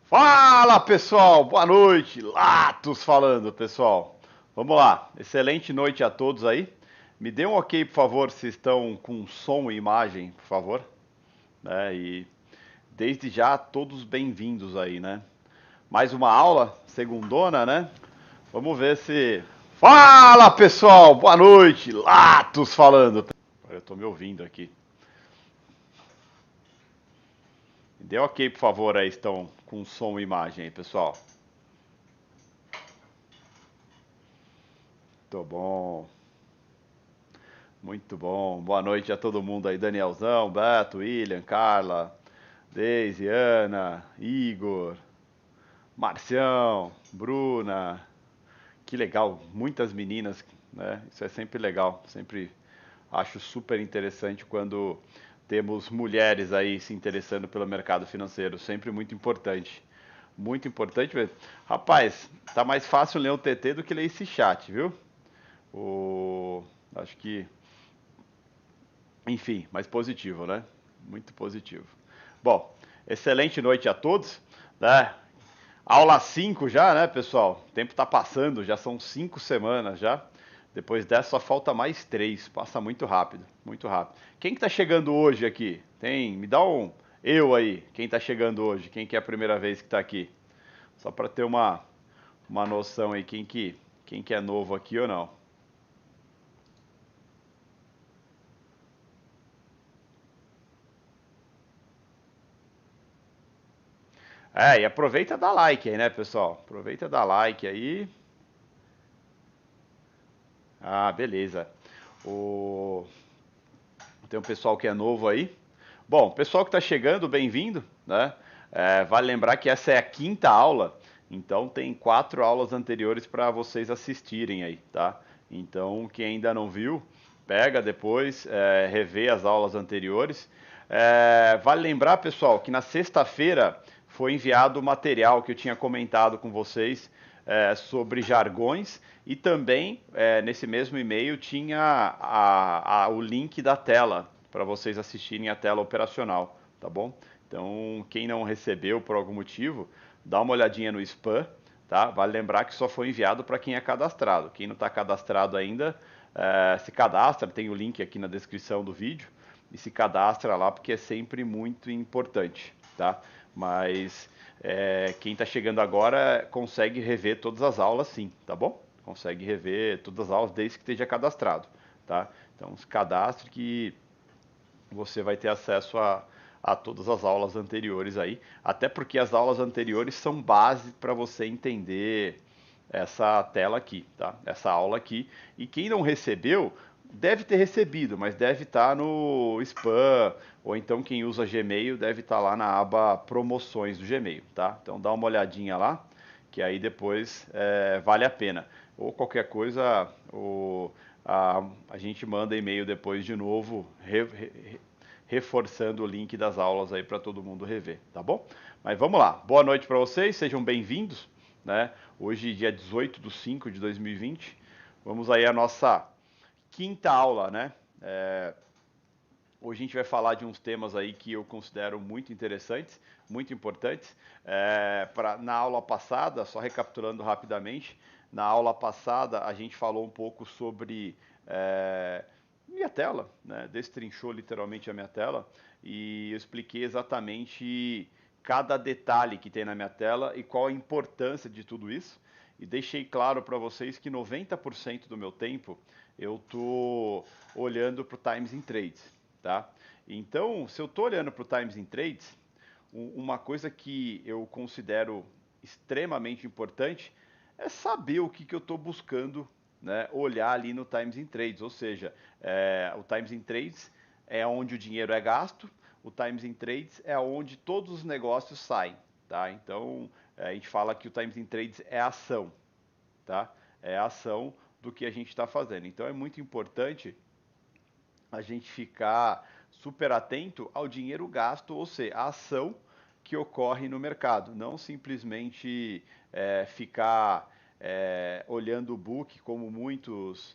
Fala pessoal, boa noite, Latos falando pessoal. Vamos lá, excelente noite a todos aí. Me dê um ok, por favor, se estão com som e imagem, por favor. E desde já, todos bem-vindos aí, né? Mais uma aula, segundona, né? Vamos ver se. Fala pessoal, boa noite, Latos falando. Eu tô me ouvindo aqui. Me dê um ok, por favor, aí estão com som e imagem aí, pessoal. Tô bom. Muito bom. Boa noite a todo mundo aí. Danielzão, Beto, William, Carla, Deise, Ana, Igor, Marcião, Bruna. Que legal. Muitas meninas, né? Isso é sempre legal. Sempre acho super interessante quando temos mulheres aí se interessando pelo mercado financeiro. Sempre muito importante. Muito importante mesmo. Rapaz, tá mais fácil ler o TT do que ler esse chat, viu? O... Acho que Enfim, mais positivo, né? Muito positivo. Bom, excelente noite a todos, né? Aula 5 já, né, pessoal? O tempo tá passando, já são 5 semanas já. Depois dessa só falta mais 3. Passa muito rápido, muito rápido. Quem que tá chegando hoje aqui? Me dá um eu aí. Quem tá chegando hoje? Quem que é a primeira vez que tá aqui? Só para ter uma noção aí quem que é novo aqui ou não. E aproveita e dá like aí, né, pessoal? Aproveita e dá like aí. Ah, beleza. O... Tem um pessoal que é novo aí. Bom, pessoal que está chegando, bem-vindo, né? Vale lembrar que essa é a quinta aula, então tem 4 aulas anteriores para vocês assistirem aí, tá? Então, quem ainda não viu, pega depois, revê as aulas anteriores. Vale lembrar, pessoal, que na sexta-feira foi enviado o material que eu tinha comentado com vocês sobre jargões e também nesse mesmo e-mail tinha o link da tela para vocês assistirem a tela operacional, tá bom? Então, quem não recebeu por algum motivo, dá uma olhadinha no spam, tá? Vale lembrar que só foi enviado para quem é cadastrado. Quem não está cadastrado ainda, se cadastra, tem o link aqui na descrição do vídeo e se cadastra lá porque é sempre muito importante, tá? Mas quem está chegando agora consegue rever todas as aulas sim, tá bom? Consegue rever todas as aulas desde que esteja cadastrado, tá? Então se cadastre que você vai ter acesso a todas as aulas anteriores aí, até porque as aulas anteriores são base para você entender essa tela aqui, tá? Essa aula aqui. E quem não recebeu, deve ter recebido, mas deve estar no spam, ou então quem usa Gmail deve estar lá na aba promoções do Gmail, tá? Então dá uma olhadinha lá, que aí depois vale a pena. Ou qualquer coisa, a gente manda e-mail depois de novo, reforçando o link das aulas aí para todo mundo rever, tá bom? Mas vamos lá. Boa noite para vocês, sejam bem-vindos, né? Hoje, dia 18 de 5 de 2020, vamos aí a nossa quinta aula, né? Hoje a gente vai falar de uns temas aí que eu considero muito interessantes, muito importantes. Na aula passada, só recapitulando rapidamente, na aula passada a gente falou um pouco sobre minha tela, né? Destrinchou literalmente a minha tela e eu expliquei exatamente cada detalhe que tem na minha tela e qual a importância de tudo isso. E deixei claro para vocês que 90% do meu tempo eu tô olhando para o Times in Trades, tá? Então, se eu estou olhando para o Times in Trades, uma coisa que eu considero extremamente importante é saber o que eu estou buscando, né, olhar ali no Times in Trades, ou seja, o Times in Trades é onde o dinheiro é gasto, o Times in Trades é onde todos os negócios saem, tá? Então, a gente fala que o Times in Trades é ação, tá? É a ação do que a gente está fazendo. Então, é muito importante a gente ficar super atento ao dinheiro gasto, ou seja, a ação que ocorre no mercado, não simplesmente ficar olhando o book como muitos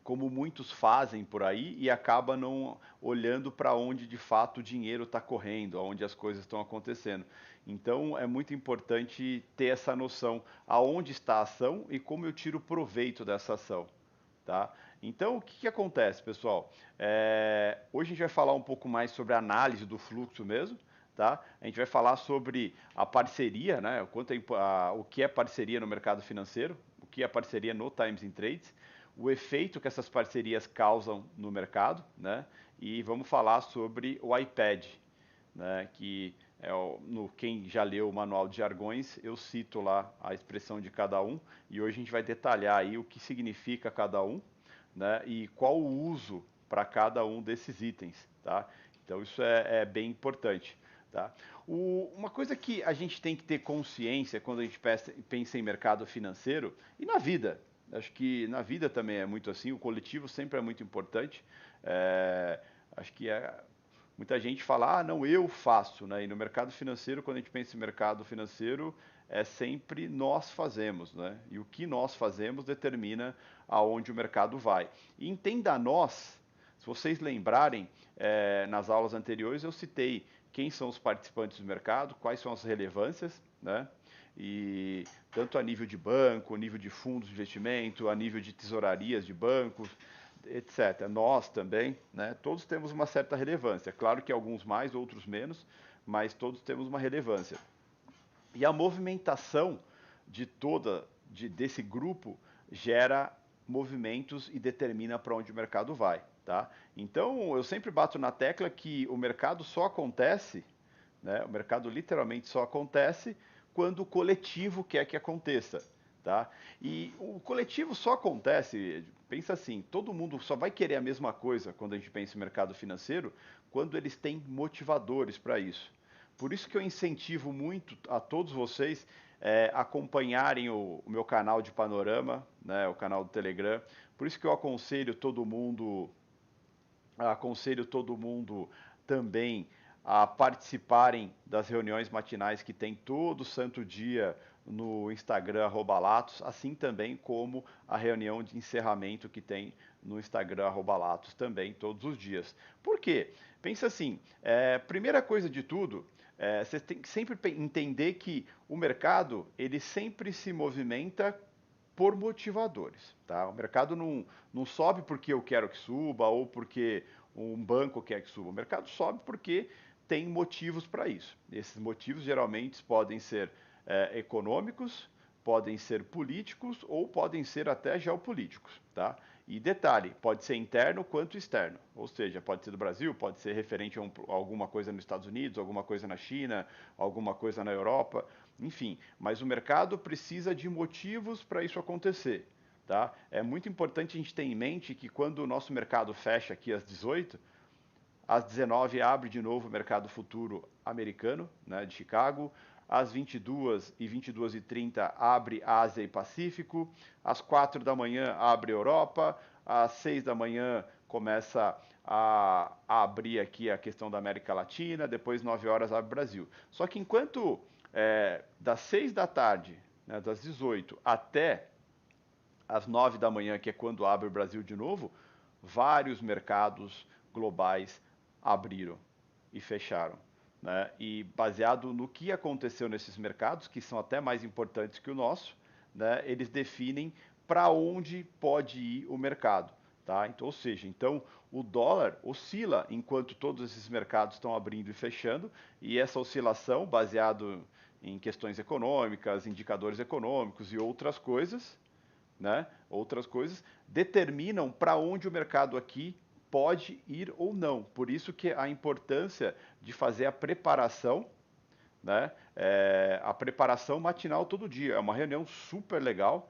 como muitos fazem por aí e acaba não olhando para onde de fato o dinheiro está correndo, onde as coisas estão acontecendo. Então é muito importante ter essa noção aonde está a ação e como eu tiro proveito dessa ação. Tá? Então, o que, que acontece, pessoal? Hoje a gente vai falar um pouco mais sobre a análise do fluxo mesmo, tá? A gente vai falar sobre a parceria, né? O que é parceria no mercado financeiro, o que é parceria no Times in Trades, o efeito que essas parcerias causam no mercado, né? E vamos falar sobre o iPad, né? Que quem já leu o manual de jargões, eu cito lá a expressão de cada um e hoje a gente vai detalhar aí o que significa cada um, né? E qual o uso para cada um desses itens, tá? Então isso é bem importante. Tá? Uma coisa que a gente tem que ter consciência quando a gente pensa em mercado financeiro e na vida, acho que na vida também é muito assim, o coletivo sempre é muito importante. Acho que muita gente fala, ah, não, eu faço, né? E no mercado financeiro, quando a gente pensa em mercado financeiro, é sempre nós fazemos, né? E o que nós fazemos determina aonde o mercado vai. E entenda nós, se vocês lembrarem, nas aulas anteriores eu citei quem são os participantes do mercado, quais são as relevâncias, né? E tanto a nível de banco, nível de fundos de investimento, a nível de tesourarias de bancos, etc. Nós também, né? Todos temos uma certa relevância. Claro que alguns mais, outros menos, mas todos temos uma relevância. E a movimentação desse grupo gera movimentos e determina para onde o mercado vai, tá? Então eu sempre bato na tecla que o mercado só acontece, né? O mercado literalmente só acontece quando o coletivo quer que aconteça. Tá? E o coletivo só acontece, pensa assim, todo mundo só vai querer a mesma coisa quando a gente pensa em mercado financeiro, quando eles têm motivadores para isso. Por isso que eu incentivo muito a todos vocês acompanharem o meu canal de panorama, né, o canal do Telegram. Por isso que eu aconselho todo mundo também a participarem das reuniões matinais que tem todo santo dia no Instagram @latos, assim também como a reunião de encerramento que tem no Instagram @latos também todos os dias. Por quê? Pensa assim, primeira coisa de tudo, você tem que sempre entender que o mercado ele sempre se movimenta por motivadores, tá? O mercado não sobe porque eu quero que suba ou porque um banco quer que suba. O mercado sobe porque tem motivos para isso. Esses motivos geralmente podem ser econômicos, podem ser políticos ou podem ser até geopolíticos, tá? E detalhe, pode ser interno quanto externo, ou seja, pode ser do Brasil, pode ser referente a alguma coisa nos Estados Unidos, alguma coisa na China, alguma coisa na Europa, enfim. Mas o mercado precisa de motivos para isso acontecer, tá? É muito importante a gente ter em mente que quando o nosso mercado fecha aqui às 18, às 19 abre de novo o mercado futuro americano, né, de Chicago. Às 22 e 22h30 abre Ásia e Pacífico. Às 4 da manhã abre Europa. Às 6 da manhã começa a abrir aqui a questão da América Latina. Depois 9 horas abre Brasil. Só que enquanto das 6 da tarde, né, das 18 até às 9 da manhã, que é quando abre o Brasil de novo, vários mercados globais abriram e fecharam. Né? E baseado no que aconteceu nesses mercados, que são até mais importantes que o nosso, né, eles definem para onde pode ir o mercado. Tá? Então, ou seja, então o dólar oscila enquanto todos esses mercados estão abrindo e fechando, e essa oscilação, baseado em questões econômicas, indicadores econômicos e outras coisas, determinam para onde o mercado aqui pode ir ou não. Por isso que a importância de fazer a preparação, né? A preparação matinal todo dia. É uma reunião super legal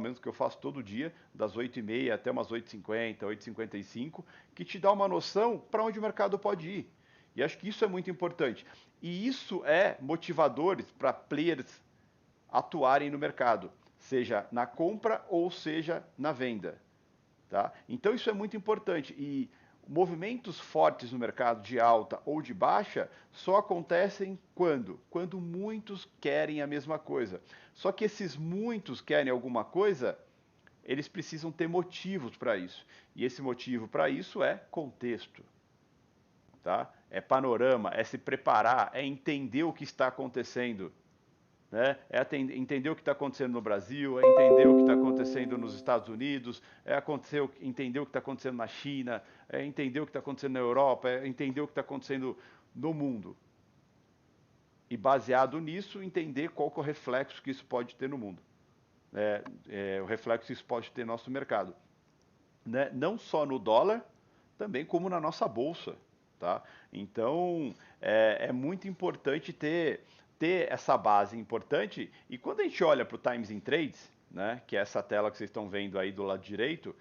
mesmo, que eu faço todo dia, das 8h30 até umas 8h50, 8h55, que te dá uma noção para onde o mercado pode ir. E acho que isso é muito importante. E isso é motivadores para players atuarem no mercado, seja na compra ou seja na venda. Tá? Então isso é muito importante. E movimentos fortes no mercado de alta ou de baixa só acontecem quando? Quando muitos querem a mesma coisa. Só que esses muitos querem alguma coisa eles precisam ter motivos para isso. E esse motivo para isso é contexto, tá? É panorama, é se preparar, é entender o que está acontecendo, né? É entender o que está acontecendo no Brasil, é entender o que está acontecendo nos Estados Unidos, entender o que está acontecendo na China, é entender o que está acontecendo na Europa, é entender o que está acontecendo no mundo. E baseado nisso, entender qual que é o reflexo que isso pode ter no mundo. O reflexo que isso pode ter no nosso mercado. Né? Não só no dólar, também como na nossa bolsa. Tá? Então, é muito importante ter essa base importante. E quando a gente olha para o Times in Trades, né, que é essa tela que vocês estão vendo aí do lado direito,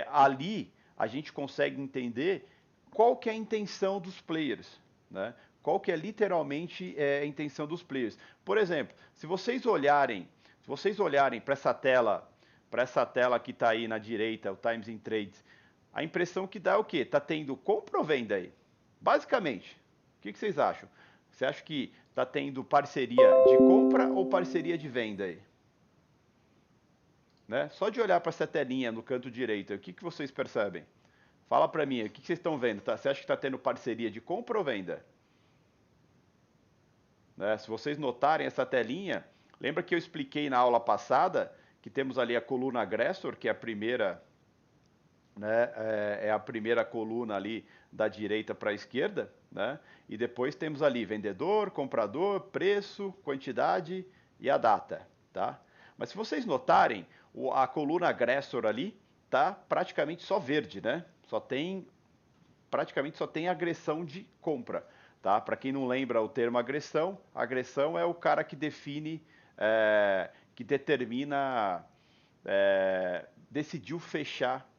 ali a gente consegue entender qual que é a intenção dos players, né? Qual que é literalmente a intenção dos players. Por exemplo, se vocês olharem para essa tela que está aí na direita, o Times in Trades, a impressão que dá é o quê? Está tendo compra ou venda aí? Basicamente, o que vocês acham? Você acha que está tendo parceria de compra ou parceria de venda aí? Né? Só de olhar para essa telinha no canto direito, o que vocês percebem? Fala para mim, o que vocês estão vendo? Tá? Você acha que está tendo parceria de compra ou venda? Né? Se vocês notarem essa telinha, lembra que eu expliquei na aula passada que temos ali a coluna agressor, que é a primeira, né, é a primeira coluna ali da direita para a esquerda, né? E depois temos ali vendedor, comprador, preço, quantidade e a data, tá? Mas se vocês notarem, a coluna agressor ali tá praticamente só verde, né? Praticamente só tem agressão de compra, tá? Para quem não lembra o termo agressão, agressão é o cara que define, que determina, decidiu fechar,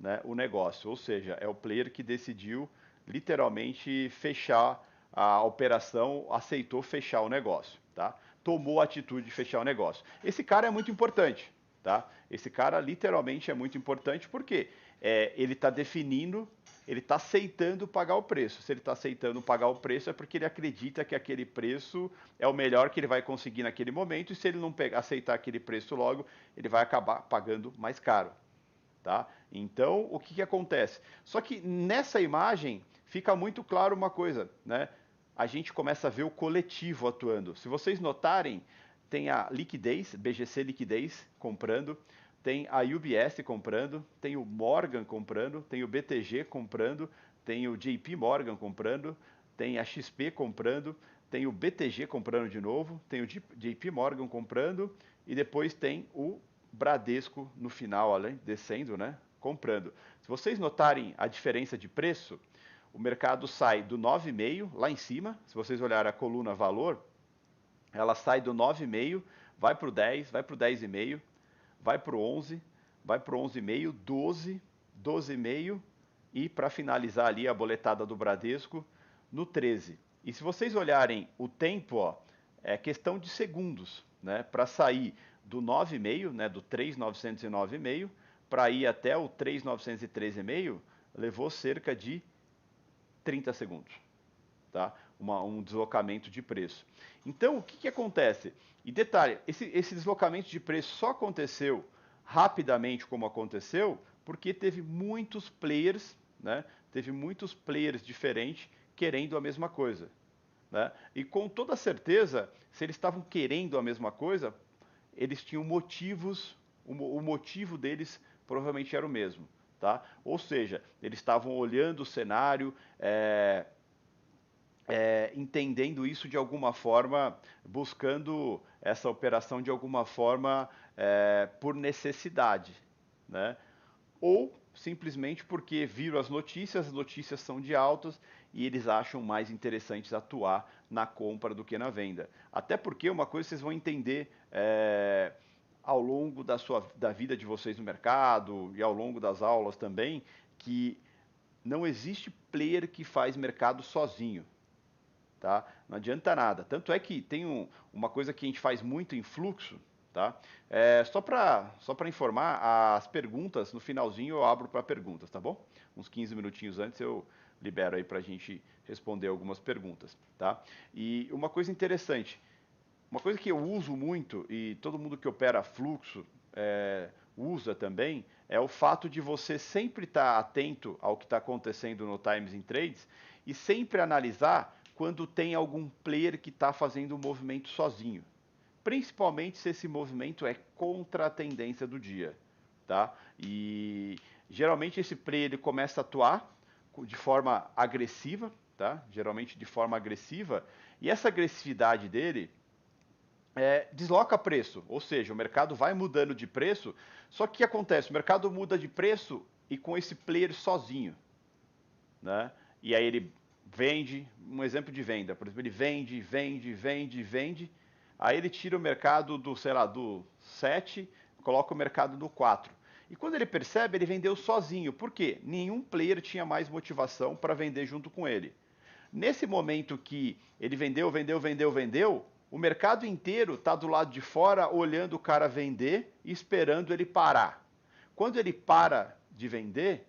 né, o negócio, ou seja, é o player que decidiu literalmente fechar a operação, aceitou fechar o negócio, tá? Tomou a atitude de fechar o negócio. Esse cara é muito importante, tá? Esse cara literalmente é muito importante porque ele está definindo, ele está aceitando pagar o preço. Se ele está aceitando pagar o preço é porque ele acredita que aquele preço é o melhor que ele vai conseguir naquele momento e se ele não aceitar aquele preço logo, ele vai acabar pagando mais caro. Tá? Então, o que acontece? Só que nessa imagem fica muito claro uma coisa, né? A gente começa a ver o coletivo atuando. Se vocês notarem, tem a liquidez, BGC Liquidez comprando, tem a UBS comprando, tem o Morgan comprando, tem o BTG comprando, tem o JP Morgan comprando, tem a XP comprando, tem o BTG comprando de novo, tem o JP Morgan comprando e depois tem o Bradesco no final, além descendo, né? Comprando. Se vocês notarem a diferença de preço, o mercado sai do 9,5 lá em cima. Se vocês olharem a coluna valor, ela sai do 9,5, vai para o 10, vai para o 10,5, vai para o 11, vai para o 11,5, 12, 12,5 e para finalizar ali a boletada do Bradesco no 13. E se vocês olharem o tempo, ó, é questão de segundos, né, para sair do 9,5, né, do 3.909,5 para ir até o 3.913,5, levou cerca de 30 segundos, tá? Um deslocamento de preço. Então, o que acontece? E detalhe, esse deslocamento de preço só aconteceu rapidamente como aconteceu porque teve muitos players, né? Teve muitos players diferentes querendo a mesma coisa. Né? E com toda certeza, se eles estavam querendo a mesma coisa, eles tinham motivos, o motivo deles provavelmente era o mesmo. Tá? Ou seja, eles estavam olhando o cenário, entendendo isso de alguma forma, buscando essa operação de alguma forma por necessidade. Né? Ou simplesmente porque viram as notícias são de altas e eles acham mais interessante atuar na compra do que na venda. Até porque uma coisa vocês vão entender ao longo da vida de vocês no mercado e ao longo das aulas também, que não existe player que faz mercado sozinho. Tá? Não adianta nada. Tanto é que tem uma coisa que a gente faz muito em fluxo, tá? Só para informar, as perguntas, no finalzinho eu abro para perguntas, tá bom? Uns 15 minutinhos antes eu libero aí para a gente responder algumas perguntas, tá? E uma coisa interessante, uma coisa que eu uso muito, e todo mundo que opera fluxo usa também é o fato de você sempre estar atento ao que está acontecendo no Times in Trades e sempre analisar quando tem algum player que está fazendo um movimento sozinho. Principalmente se esse movimento é contra a tendência do dia, tá? E geralmente esse player ele começa a atuar de forma agressiva, tá? Geralmente de forma agressiva, e essa agressividade dele desloca preço, ou seja, o mercado vai mudando de preço, só que o que acontece? O mercado muda de preço e com esse player sozinho, né? E aí ele vende, um exemplo de venda, por exemplo, ele vende, vende, vende, vende, aí ele tira o mercado do, sei lá, do 7, coloca o mercado no 4. E quando ele percebe, ele vendeu sozinho. Por quê? Nenhum player tinha mais motivação para vender junto com ele. Nesse momento que ele vendeu, vendeu, vendeu, vendeu, o mercado inteiro está do lado de fora olhando o cara vender e esperando ele parar. Quando ele para de vender,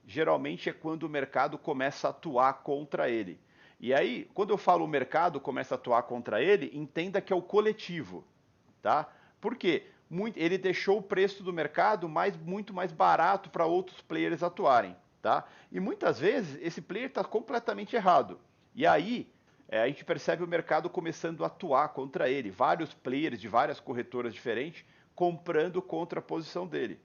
geralmente é quando o mercado começa a atuar contra ele. E aí, quando eu falo o mercado começa a atuar contra ele, entenda que é o coletivo, tá? Por quê? Ele deixou o preço do mercado muito mais barato para outros players atuarem, tá? E muitas vezes esse player está completamente errado. E aí a gente percebe o mercado começando a atuar contra ele. Vários players de várias corretoras diferentes comprando contra a posição dele.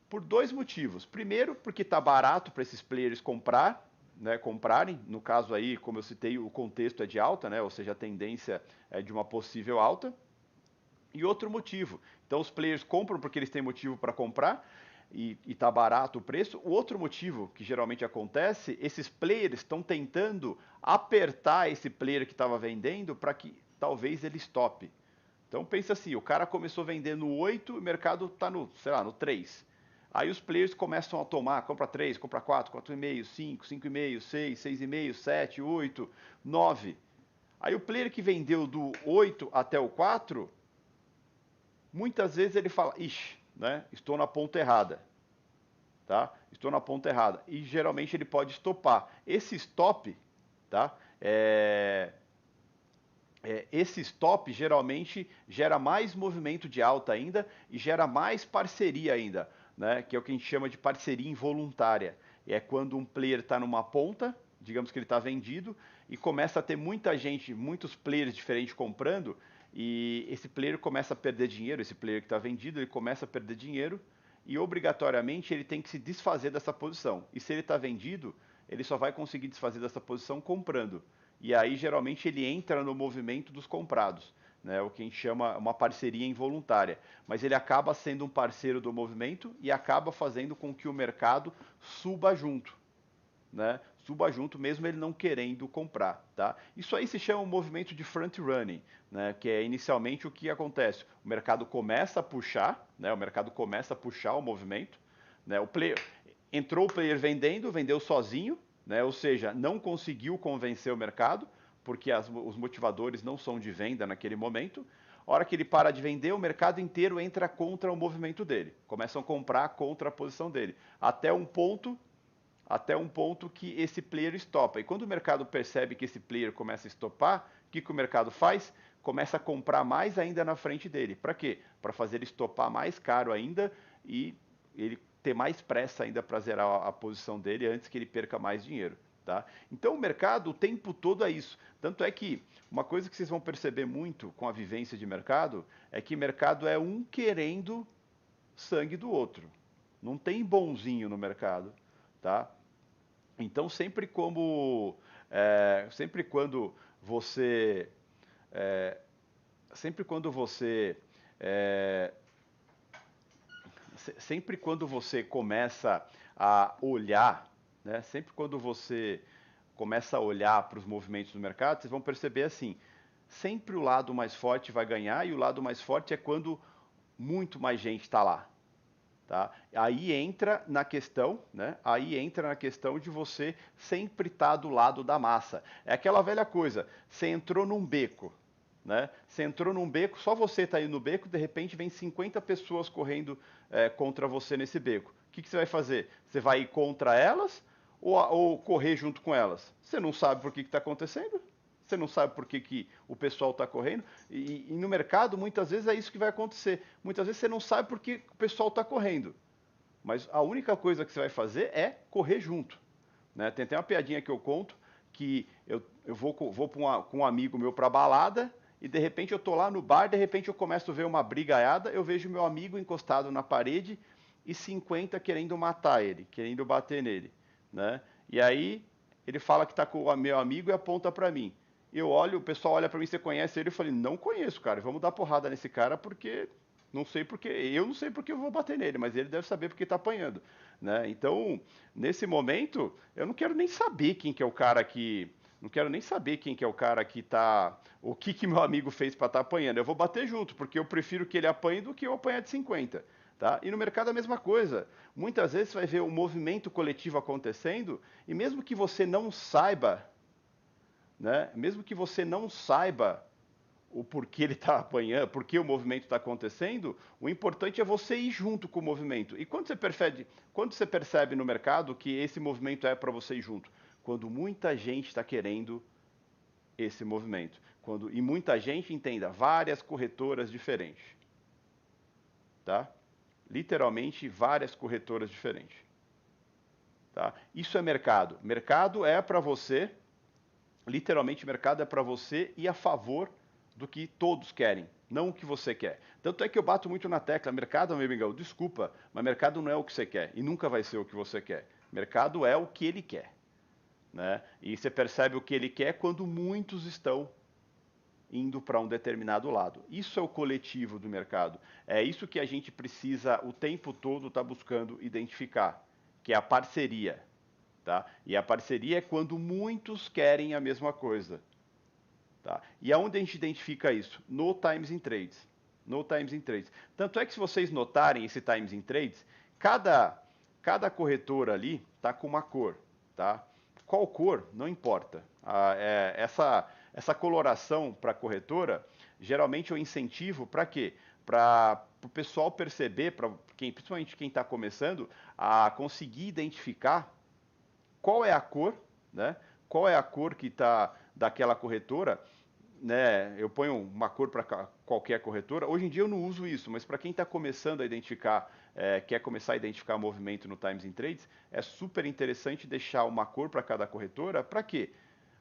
Por dois motivos. Primeiro, porque está barato para esses players comprarem. No caso aí, como eu citei, o contexto é de alta, né? Ou seja, a tendência é de uma possível alta. E outro motivo. Então os players compram porque eles têm motivo para comprar e está barato o preço. O outro motivo que geralmente acontece, esses players estão tentando apertar esse player que estava vendendo para que talvez ele stoppe. Então pensa assim, o cara começou vendendo no 8, o mercado está no, sei lá, no 3. Aí os players começam a tomar, compra 3, compra 4, 4,5, 5, 5,5, 6, 6,5, 7, 8, 9. Aí o player que vendeu do 8 até o 4, muitas vezes ele fala, ixi, né, estou na ponta errada, tá? Estou na ponta errada. E geralmente ele pode estopar. Esse stop, tá? Esse stop geralmente gera mais movimento de alta ainda e gera mais parceria ainda, né? Que é o que a gente chama de parceria involuntária. É quando um player está numa ponta, digamos que ele está vendido, e começa a ter muita gente, muitos players diferentes comprando, e esse player começa a perder dinheiro, esse player que está vendido, ele começa a perder dinheiro, e obrigatoriamente ele tem que se desfazer dessa posição. E se ele está vendido, ele só vai conseguir desfazer dessa posição comprando. E aí geralmente ele entra no movimento dos comprados, né? O que a gente chama uma parceria involuntária. Mas ele acaba sendo um parceiro do movimento e acaba fazendo com que o mercado suba junto, né? Suba junto mesmo ele não querendo comprar, tá? Isso aí se chama um movimento de front running, né? Que é inicialmente o que acontece. O mercado começa a puxar, né? O mercado começa a puxar o movimento, né? Entrou o player vendendo, vendeu sozinho, né? Ou seja, não conseguiu convencer o mercado, porque os motivadores não são de venda naquele momento. A hora que ele para de vender, o mercado inteiro entra contra o movimento dele. Começam a comprar contra a posição dele. Até um ponto que esse player estopa. E quando o mercado percebe que esse player começa a estopar, o que o mercado faz? Começa a comprar mais ainda na frente dele. Para quê? Para fazer ele estopar mais caro ainda e ele ter mais pressa ainda para zerar a posição dele antes que ele perca mais dinheiro. Tá? Então o mercado o tempo todo é isso. Tanto é que uma coisa que vocês vão perceber muito com a vivência de mercado é que mercado é um querendo sangue do outro. Não tem bonzinho no mercado, tá? Então sempre quando você, é, sempre quando você, é, sempre quando você começa a olhar, né? Sempre quando você começa a olhar para os movimentos do mercado, vocês vão perceber assim, sempre o lado mais forte vai ganhar e o lado mais forte é quando muito mais gente está lá. Tá? Aí entra na questão, né? Aí entra na questão de você sempre estar do lado da massa. É aquela velha coisa, você entrou num beco, né? Você entrou num beco, só você está aí no beco, de repente vem 50 pessoas correndo contra você nesse beco. O que você vai fazer? Você vai ir contra elas ou correr junto com elas? Você não sabe por que está acontecendo? você não sabe por que, que o pessoal está correndo. E no mercado, muitas vezes é isso que vai acontecer. Muitas vezes você não sabe por que o pessoal está correndo. Mas a única coisa que você vai fazer é correr junto. Né? Tem até uma piadinha que eu conto, que eu vou com um amigo meu para balada, e de repente eu tô lá no bar, de repente eu começo a ver uma brigaiada, eu vejo meu amigo encostado na parede e 50 querendo matar ele, querendo bater nele. Né? E aí ele fala que tá com o meu amigo e aponta para mim. Eu olho, o pessoal olha para mim, você conhece ele? Eu falei, não conheço, cara, vamos dar porrada nesse cara porque não sei porque, eu não sei porque eu vou bater nele, mas ele deve saber porque está apanhando, né? Então, nesse momento, eu não quero nem saber quem que é o cara que, não quero nem saber quem que é o cara que tá, o que que meu amigo fez para estar apanhando. Eu vou bater junto, porque eu prefiro que ele apanhe do que eu apanhar de 50. Tá? E no mercado a mesma coisa. Muitas vezes você vai ver um movimento coletivo acontecendo e mesmo que você não saiba, né? Mesmo que você não saiba o porquê ele está apanhando, porquê o movimento está acontecendo, o importante é você ir junto com o movimento. E quando você percebe no mercado que esse movimento é para você ir junto? Quando muita gente está querendo esse movimento. E muita gente, entenda, várias corretoras diferentes. Tá? Literalmente várias corretoras diferentes. Tá? Isso é mercado. Mercado é para você, literalmente mercado é para você ir a favor do que todos querem, não o que você quer. Tanto é que eu bato muito na tecla, mercado, meu amigão, desculpa, mas mercado não é o que você quer e nunca vai ser o que você quer. Mercado é o que ele quer. Né? E você percebe o que ele quer quando muitos estão indo para um determinado lado. Isso é o coletivo do mercado. É isso que a gente precisa o tempo todo estar buscando identificar, que é a parceria. Tá? E a parceria é quando muitos querem a mesma coisa. Tá? E aonde a gente identifica isso? No Times in Trades. No Times in Trades. Tanto é que se vocês notarem esse Times in Trades, cada corretora ali está com uma cor. Tá? Qual cor? Não importa. Essa coloração para a corretora, geralmente é um incentivo para quê? Para o pessoal perceber, principalmente quem está começando, a conseguir identificar qual é a cor, né? Qual é a cor que está daquela corretora, né? Eu ponho uma cor para qualquer corretora. Hoje em dia eu não uso isso, mas para quem está começando a identificar, quer começar a identificar movimento no Times in Trades, é super interessante deixar uma cor para cada corretora. Para quê?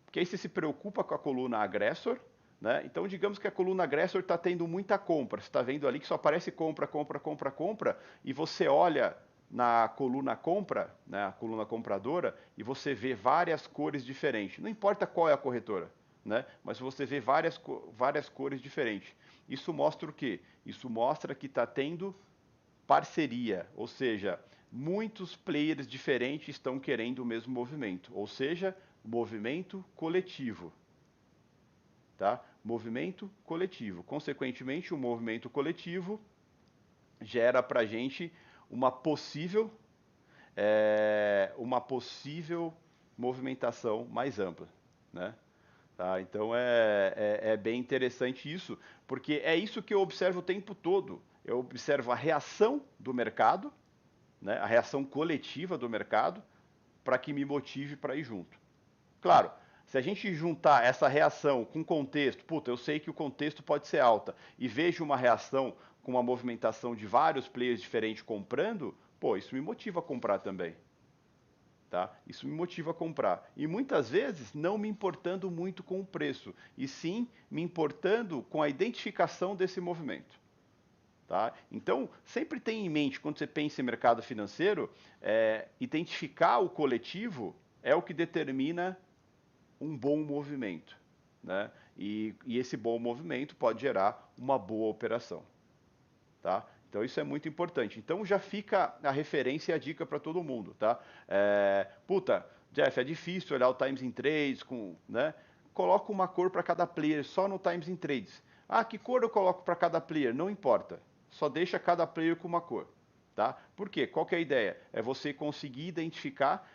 Porque aí você se preocupa com a coluna agressor, né? Então, digamos que a coluna agressor está tendo muita compra. Você está vendo ali que só aparece compra, compra, compra, compra, e você olha na coluna compra, né, a coluna compradora, e você vê várias cores diferentes. Não importa qual é a corretora, né, mas você vê várias cores diferentes. Isso mostra o quê? Isso mostra que está tendo parceria, ou seja, muitos players diferentes estão querendo o mesmo movimento, ou seja, movimento coletivo. Tá? Movimento coletivo. Consequentemente, o movimento coletivo gera para a gente uma possível movimentação mais ampla, né? Tá? Então é bem interessante isso, porque é isso que eu observo o tempo todo. Eu observo a reação do mercado, né? A reação coletiva do mercado, para que me motive para ir junto. Claro, se a gente juntar essa reação com contexto, puta, eu sei que o contexto pode ser alta, e vejo uma reação com uma movimentação de vários players diferentes comprando, pô, isso me motiva a comprar também. Tá? Isso me motiva a comprar. E muitas vezes não me importando muito com o preço, e sim me importando com a identificação desse movimento. Tá? Então, sempre tenha em mente, quando você pensa em mercado financeiro, identificar o coletivo é o que determina um bom movimento. Né? E esse bom movimento pode gerar uma boa operação. Tá? Então isso é muito importante. Então já fica a referência e a dica para todo mundo. Tá? Puta, Jeff, é difícil olhar o Times in Trades, né? Coloca uma cor para cada player só no Times in Trades. Ah, que cor eu coloco para cada player? Não importa. Só deixa cada player com uma cor. Tá? Por quê? Qual que é a ideia? É você conseguir identificar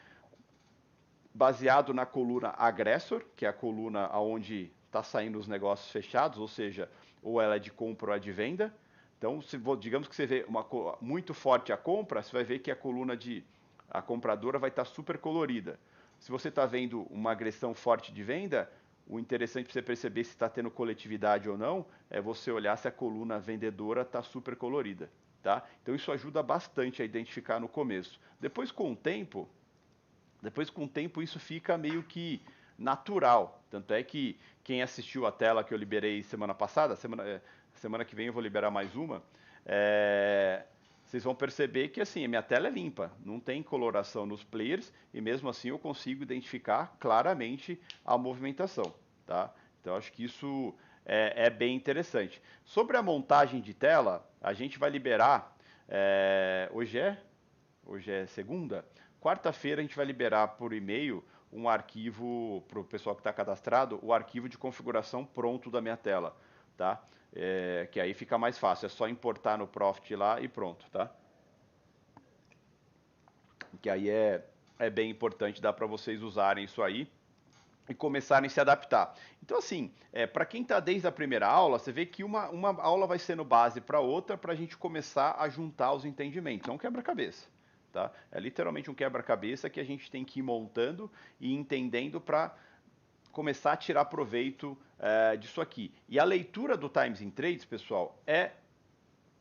baseado na coluna agressor, que é a coluna onde está saindo os negócios fechados, ou seja, ou ela é de compra ou é de venda. Então, digamos que você vê muito forte a compra, você vai ver que a compradora vai estar super colorida. Se você está vendo uma agressão forte de venda, o interessante para você perceber se está tendo coletividade ou não é você olhar se a coluna vendedora está super colorida, tá? Então isso ajuda bastante a identificar no começo. Depois com o tempo isso fica meio que natural. Tanto é que quem assistiu a tela que eu liberei semana passada, semana que vem eu vou liberar mais uma, vocês vão perceber que assim, a minha tela é limpa, não tem coloração nos players e mesmo assim eu consigo identificar claramente a movimentação, tá? Então acho que isso é bem interessante. Sobre a montagem de tela, a gente vai liberar, hoje é segunda, quarta-feira a gente vai liberar por e-mail um arquivo para o pessoal que está cadastrado, o arquivo de configuração pronto da minha tela, tá? Que aí fica mais fácil, é só importar no Profit lá e pronto, tá? Que aí é bem importante, dá para vocês usarem isso aí e começarem a se adaptar. Então, assim, para quem está desde a primeira aula, você vê que uma aula vai sendo base para outra para a gente começar a juntar os entendimentos. É um quebra-cabeça. Tá? É literalmente um quebra-cabeça que a gente tem que ir montando e entendendo para começar a tirar proveito disso aqui. E a leitura do Times in Trades, pessoal, é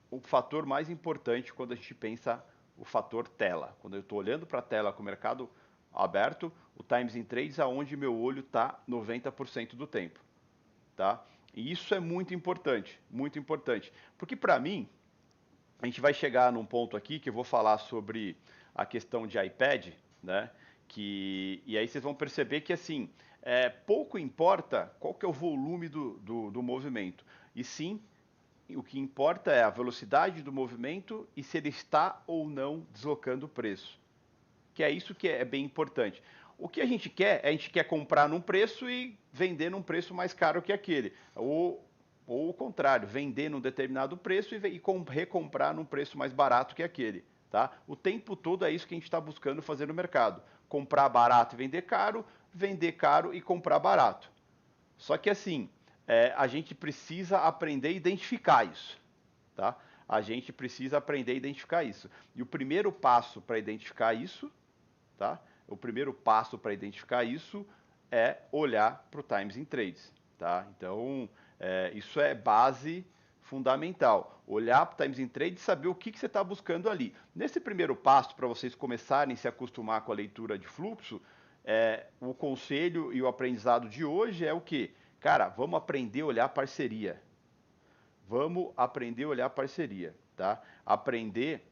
o fator mais importante quando a gente pensa o fator tela. Quando eu estou olhando para a tela com o mercado aberto, o Times in Trades é onde meu olho está 90% do tempo. Tá? E isso é muito importante, muito importante. Porque para mim, a gente vai chegar num ponto aqui que eu vou falar sobre a questão de iPad, né? E aí vocês vão perceber que assim, pouco importa qual que é o volume do movimento, e sim o que importa é a velocidade do movimento e se ele está ou não deslocando o preço. Que é isso que é bem importante. O que a gente quer é a gente quer comprar num preço e vender num preço mais caro que aquele. Ou o contrário, vender num determinado preço e recomprar num preço mais barato que aquele. Tá? O tempo todo é isso que a gente está buscando fazer no mercado. Comprar barato e vender caro e comprar barato. Só que assim, a gente precisa aprender a identificar isso, tá? A gente precisa aprender a identificar isso. E o primeiro passo para identificar isso, tá? O primeiro passo para identificar isso é olhar para o Times in Trades, tá? Então, isso é base fundamental. Olhar para o Times in Trades e saber o que você está buscando ali. Nesse primeiro passo, para vocês começarem a se acostumar com a leitura de fluxo, o conselho e o aprendizado de hoje é o quê? Cara, vamos aprender a olhar parceria. Vamos aprender a olhar parceria, tá? Aprender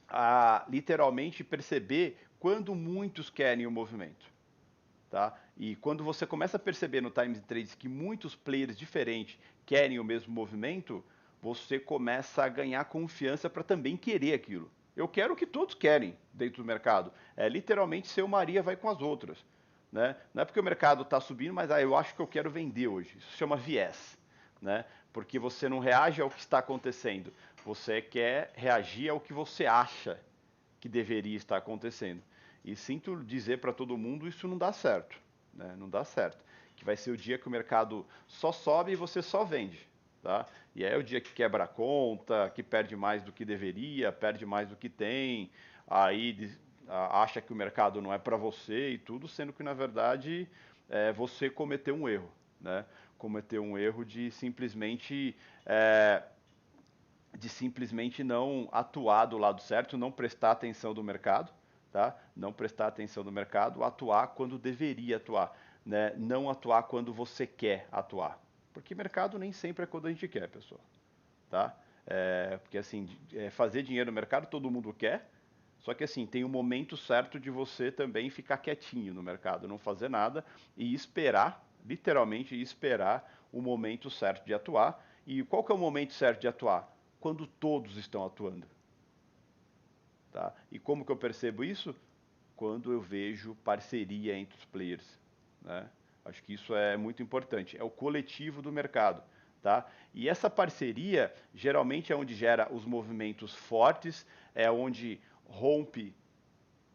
a literalmente perceber quando muitos querem o movimento, tá? E quando você começa a perceber no Times Trades que muitos players diferentes querem o mesmo movimento, você começa a ganhar confiança para também querer aquilo. Eu quero o que todos querem dentro do mercado. É literalmente seu Maria vai com as outras. Né? Não é porque o mercado está subindo, mas eu acho que eu quero vender hoje. Isso se chama viés. Né? Porque você não reage ao que está acontecendo. Você quer reagir ao que você acha que deveria estar acontecendo. E sinto dizer para todo mundo, isso não dá certo. Né? Não dá certo. Que vai ser o dia que o mercado só sobe e você só vende. Tá? E é o dia que quebra a conta, que perde mais do que deveria, perde mais do que tem, aí acha que o mercado não é para você e tudo, sendo que na verdade você cometeu um erro. Né? Cometeu um erro de simplesmente não atuar do lado certo, não prestar atenção do mercado, tá? Não prestar atenção do mercado, atuar quando deveria atuar, né? Não atuar quando você quer atuar, porque mercado nem sempre é quando a gente quer, pessoal, tá? Porque assim, fazer dinheiro no mercado todo mundo quer, só que assim, tem um momento certo de você também ficar quietinho no mercado, não fazer nada e esperar, literalmente esperar o momento certo de atuar. E qual que é o momento certo de atuar? Quando todos estão atuando. Tá? E como que eu percebo isso? Quando eu vejo parceria entre os players. Né? Acho que isso é muito importante. É o coletivo do mercado. Tá? E essa parceria geralmente é onde gera os movimentos fortes, é onde rompe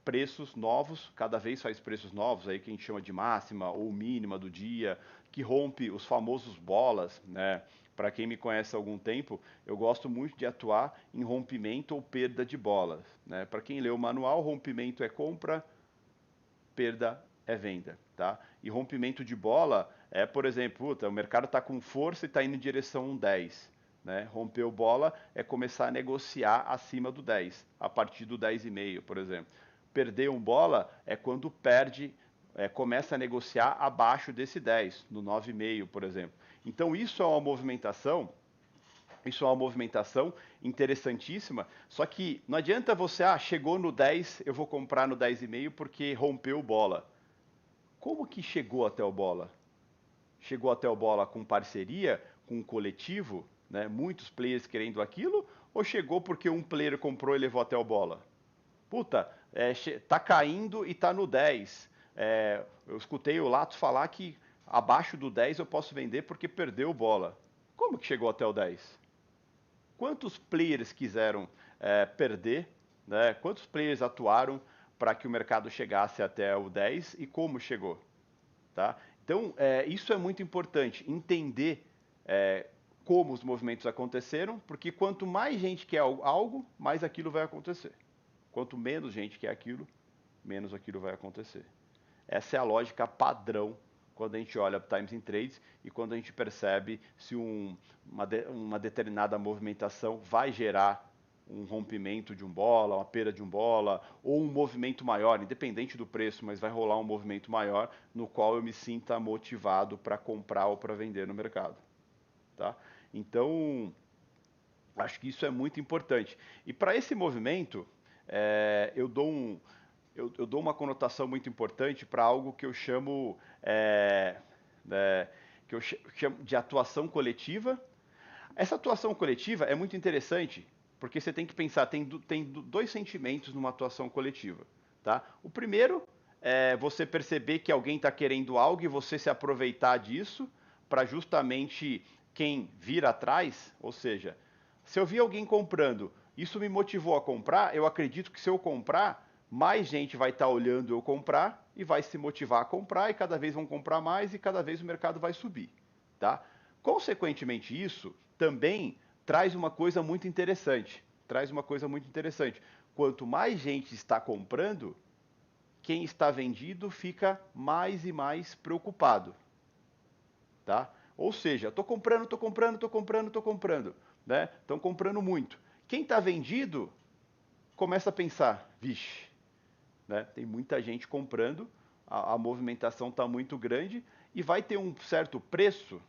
preços novos, cada vez faz preços novos, aí que a gente chama de máxima ou mínima do dia, que rompe os famosos bolas, né? Para quem me conhece há algum tempo, eu gosto muito de atuar em rompimento ou perda de bolas, né? Para quem lê o manual, rompimento é compra, perda é venda, tá? E rompimento de bola é, por exemplo, puta, o mercado está com força e está indo em direção a um 10, né? Rompeu bola é começar a negociar acima do 10, a partir do 10,5, por exemplo. Perder um bola é quando perde, começa a negociar abaixo desse 10, no 9,5, por exemplo. Então isso é uma movimentação interessantíssima, só que não adianta você, chegou no 10, eu vou comprar no 10,5 porque rompeu bola. Como que chegou até o bola? Chegou até o bola com parceria, com um coletivo, né? Muitos players querendo aquilo, ou chegou porque um player comprou e levou até o bola? Puta, tá caindo e tá no 10. Eu escutei o Lato falar que abaixo do 10 eu posso vender porque perdeu bola. Como que chegou até o 10? Quantos players quiseram perder, né? Quantos players atuaram para que o mercado chegasse até o 10 e como chegou? Tá? Então, isso é muito importante, entender como os movimentos aconteceram, porque quanto mais gente quer algo, mais aquilo vai acontecer. Quanto menos gente quer aquilo, menos aquilo vai acontecer. Essa é a lógica padrão quando a gente olha para Times in Trades e quando a gente percebe se uma determinada movimentação vai gerar um rompimento de um bola, uma perda de um bola, ou um movimento maior, independente do preço, mas vai rolar um movimento maior no qual eu me sinta motivado para comprar ou para vender no mercado. Tá? Então, acho que isso é muito importante. E para esse movimento, eu dou eu dou uma conotação muito importante para algo que eu chamo, é, chamo de atuação coletiva. Essa atuação coletiva é muito interessante porque você tem que pensar, tem dois sentimentos numa atuação coletiva. Tá? O primeiro é você perceber que alguém está querendo algo e você se aproveitar disso para justamente quem vir atrás, ou seja, se eu vi alguém comprando, isso me motivou a comprar, eu acredito que se eu comprar, mais gente vai estar olhando eu comprar e vai se motivar a comprar e cada vez vão comprar mais e cada vez o mercado vai subir, tá? Consequentemente isso também traz uma coisa muito interessante, traz uma coisa muito interessante. Quanto mais gente está comprando, quem está vendido fica mais e mais preocupado, tá? Ou seja, estou comprando, estou comprando, estou comprando, estou comprando, né? Estão comprando muito. Quem está vendido começa a pensar, vixe, né? Tem muita gente comprando, a movimentação está muito grande e vai ter um certo preço,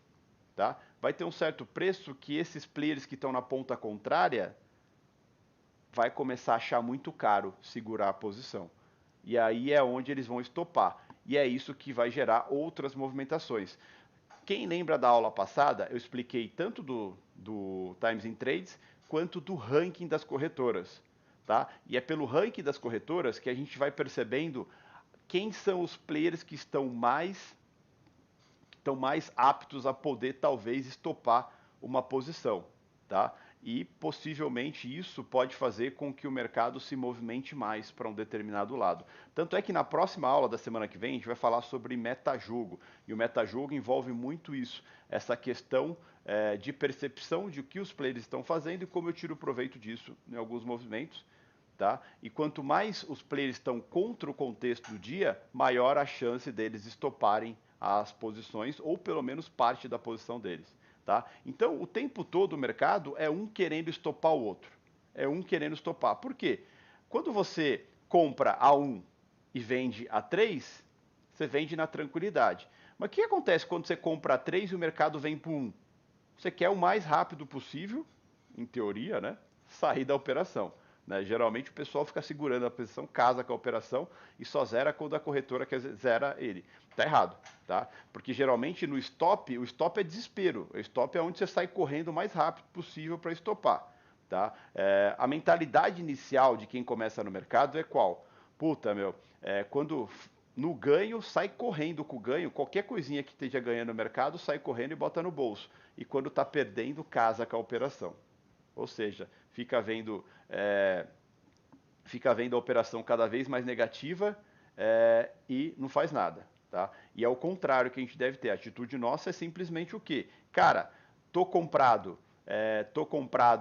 tá? Vai ter um certo preço que esses players que estão na ponta contrária vai começar a achar muito caro segurar a posição. E aí é onde eles vão estopar. E é isso que vai gerar outras movimentações. Quem lembra da aula passada, eu expliquei tanto do Times in Trades quanto do ranking das corretoras. Tá? E é pelo ranking das corretoras que a gente vai percebendo quem são os players que estão mais aptos a poder talvez estopar uma posição. Tá? E possivelmente isso pode fazer com que o mercado se movimente mais para um determinado lado. Tanto é que na próxima aula da semana que vem a gente vai falar sobre metajogo. E o metajogo envolve muito isso, essa questão de percepção de o que os players estão fazendo e como eu tiro proveito disso em alguns movimentos. Tá? E quanto mais os players estão contra o contexto do dia, maior a chance deles estoparem as posições ou pelo menos parte da posição deles. Tá? Então, o tempo todo o mercado é um querendo estopar o outro. É um querendo estopar. Por quê? Quando você compra a 1 e vende a 3, você vende na tranquilidade. Mas o que acontece quando você compra a 3 e o mercado vem para 1? Você quer o mais rápido possível, em teoria, né? Sair da operação. Né? Geralmente o pessoal fica segurando a posição, casa com a operação e só zera quando a corretora quer zera ele. Tá errado, tá? Porque geralmente no stop, o stop é desespero. O stop é onde você sai correndo o mais rápido possível para estopar. Tá? A mentalidade inicial de quem começa no mercado é qual? Puta, meu, quando no ganho, sai correndo com o ganho, qualquer coisinha que esteja ganhando no mercado, sai correndo e bota no bolso. E quando está perdendo, casa com a operação. Ou seja, fica vendo a operação cada vez mais negativa e não faz nada. Tá? E é o contrário que a gente deve ter. A atitude nossa é simplesmente o quê? Cara, tô comprado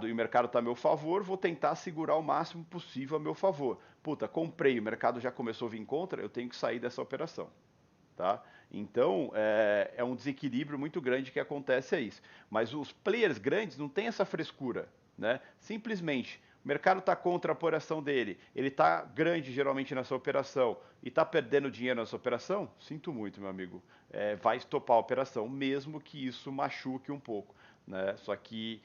e o mercado está a meu favor, vou tentar segurar o máximo possível a meu favor. Puta, comprei, o mercado já começou a vir contra, eu tenho que sair dessa operação. tá? Então, é um desequilíbrio muito grande que acontece aí. Mas os players grandes não têm essa frescura, né? Simplesmente, o mercado está contra a operação dele, ele está grande geralmente nessa operação e está perdendo dinheiro nessa operação, sinto muito, meu amigo, vai estopar a operação, mesmo que isso machuque um pouco, né? Só que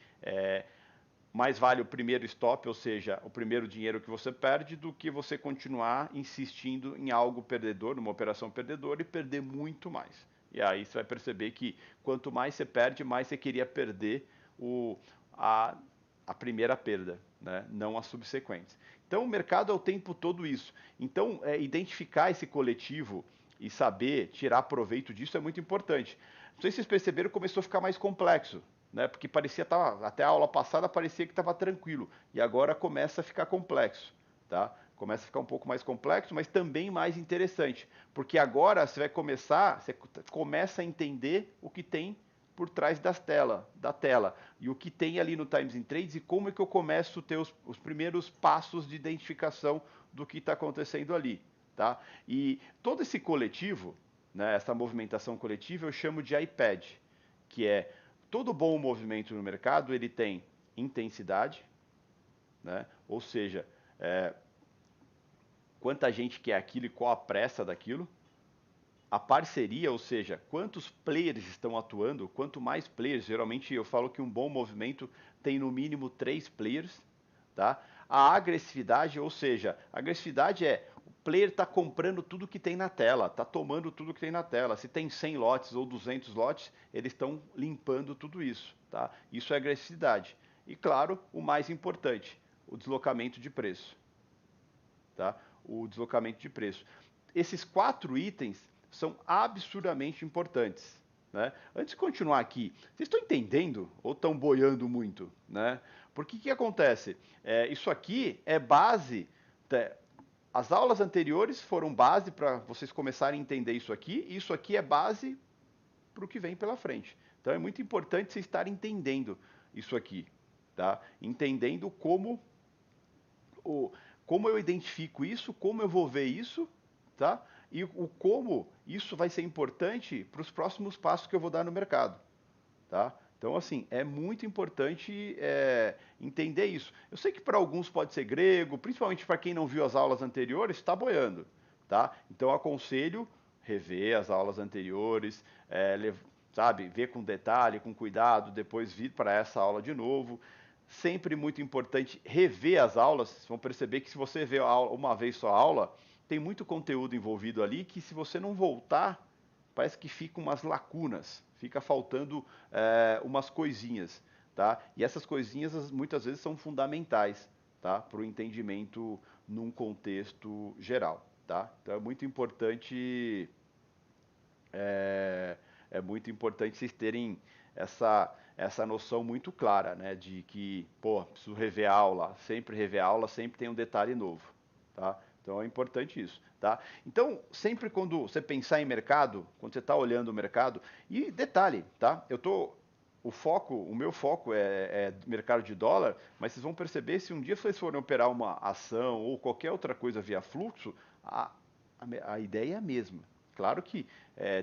mais vale o primeiro stop, ou seja, o primeiro dinheiro que você perde, do que você continuar insistindo em algo perdedor, numa operação perdedora e perder muito mais. E aí você vai perceber que quanto mais você perde, mais você queria perder o, a, a primeira perda, né? Não as subsequentes. Então o mercado é o tempo todo isso. Então identificar esse coletivo e saber tirar proveito disso é muito importante. Não sei se vocês perceberam, começou a ficar mais complexo, né? Porque parecia até a aula passada parecia que estava tranquilo e agora começa a ficar complexo, tá? Começa a ficar um pouco mais complexo, mas também mais interessante, porque agora você começa a entender o que tem por trás da tela e o que tem ali no Times in Trades e como é que eu começo a ter os primeiros passos de identificação do que está acontecendo ali, tá? E todo esse coletivo, né, essa movimentação coletiva eu chamo de iPad, que é todo bom movimento no mercado, ele tem intensidade, né? Ou seja, quanta gente quer aquilo e qual a pressa daquilo. A parceria, ou seja, quantos players estão atuando, quanto mais players, geralmente eu falo que um bom movimento tem no mínimo 3 players, tá? A agressividade, ou seja, a agressividade é o player está comprando tudo que tem na tela, está tomando tudo que tem na tela. Se tem 100 lotes ou 200 lotes, eles estão limpando tudo isso, tá? Isso é agressividade. E claro, o mais importante, o deslocamento de preço, tá? O deslocamento de preço. Esses 4 itens são absurdamente importantes, né? Antes de continuar aqui, vocês estão entendendo ou estão boiando muito, né? Porque o que acontece? Isso aqui é base. As aulas anteriores foram base para vocês começarem a entender isso aqui, e isso aqui é base para o que vem pela frente. Então é muito importante vocês estarem entendendo isso aqui, tá? Entendendo o, como eu identifico isso, como eu vou ver isso, tá? E o como isso vai ser importante para os próximos passos que eu vou dar no mercado, tá? Então, assim, é muito importante entender isso. Eu sei que para alguns pode ser grego, principalmente para quem não viu as aulas anteriores, está boiando, tá? Então, eu aconselho rever as aulas anteriores, sabe, ver com detalhe, com cuidado, depois vir para essa aula de novo. Sempre muito importante rever as aulas. Vocês vão perceber que se você vê a aula, uma vez só a aula, tem muito conteúdo envolvido ali que se você não voltar, parece que fica umas lacunas, fica faltando umas coisinhas, tá? E essas coisinhas muitas vezes são fundamentais, tá? Para o entendimento num contexto geral, tá? Então é, é muito importante vocês terem essa noção muito clara, né? De que, pô, preciso rever a aula, sempre tem um detalhe novo, tá? Então é importante isso, tá? Então, sempre quando você pensar em mercado, quando você está olhando o mercado, e detalhe, tá? O meu foco é mercado de dólar, mas vocês vão perceber se um dia vocês forem operar uma ação ou qualquer outra coisa via fluxo, a, a ideia é a mesma. Claro que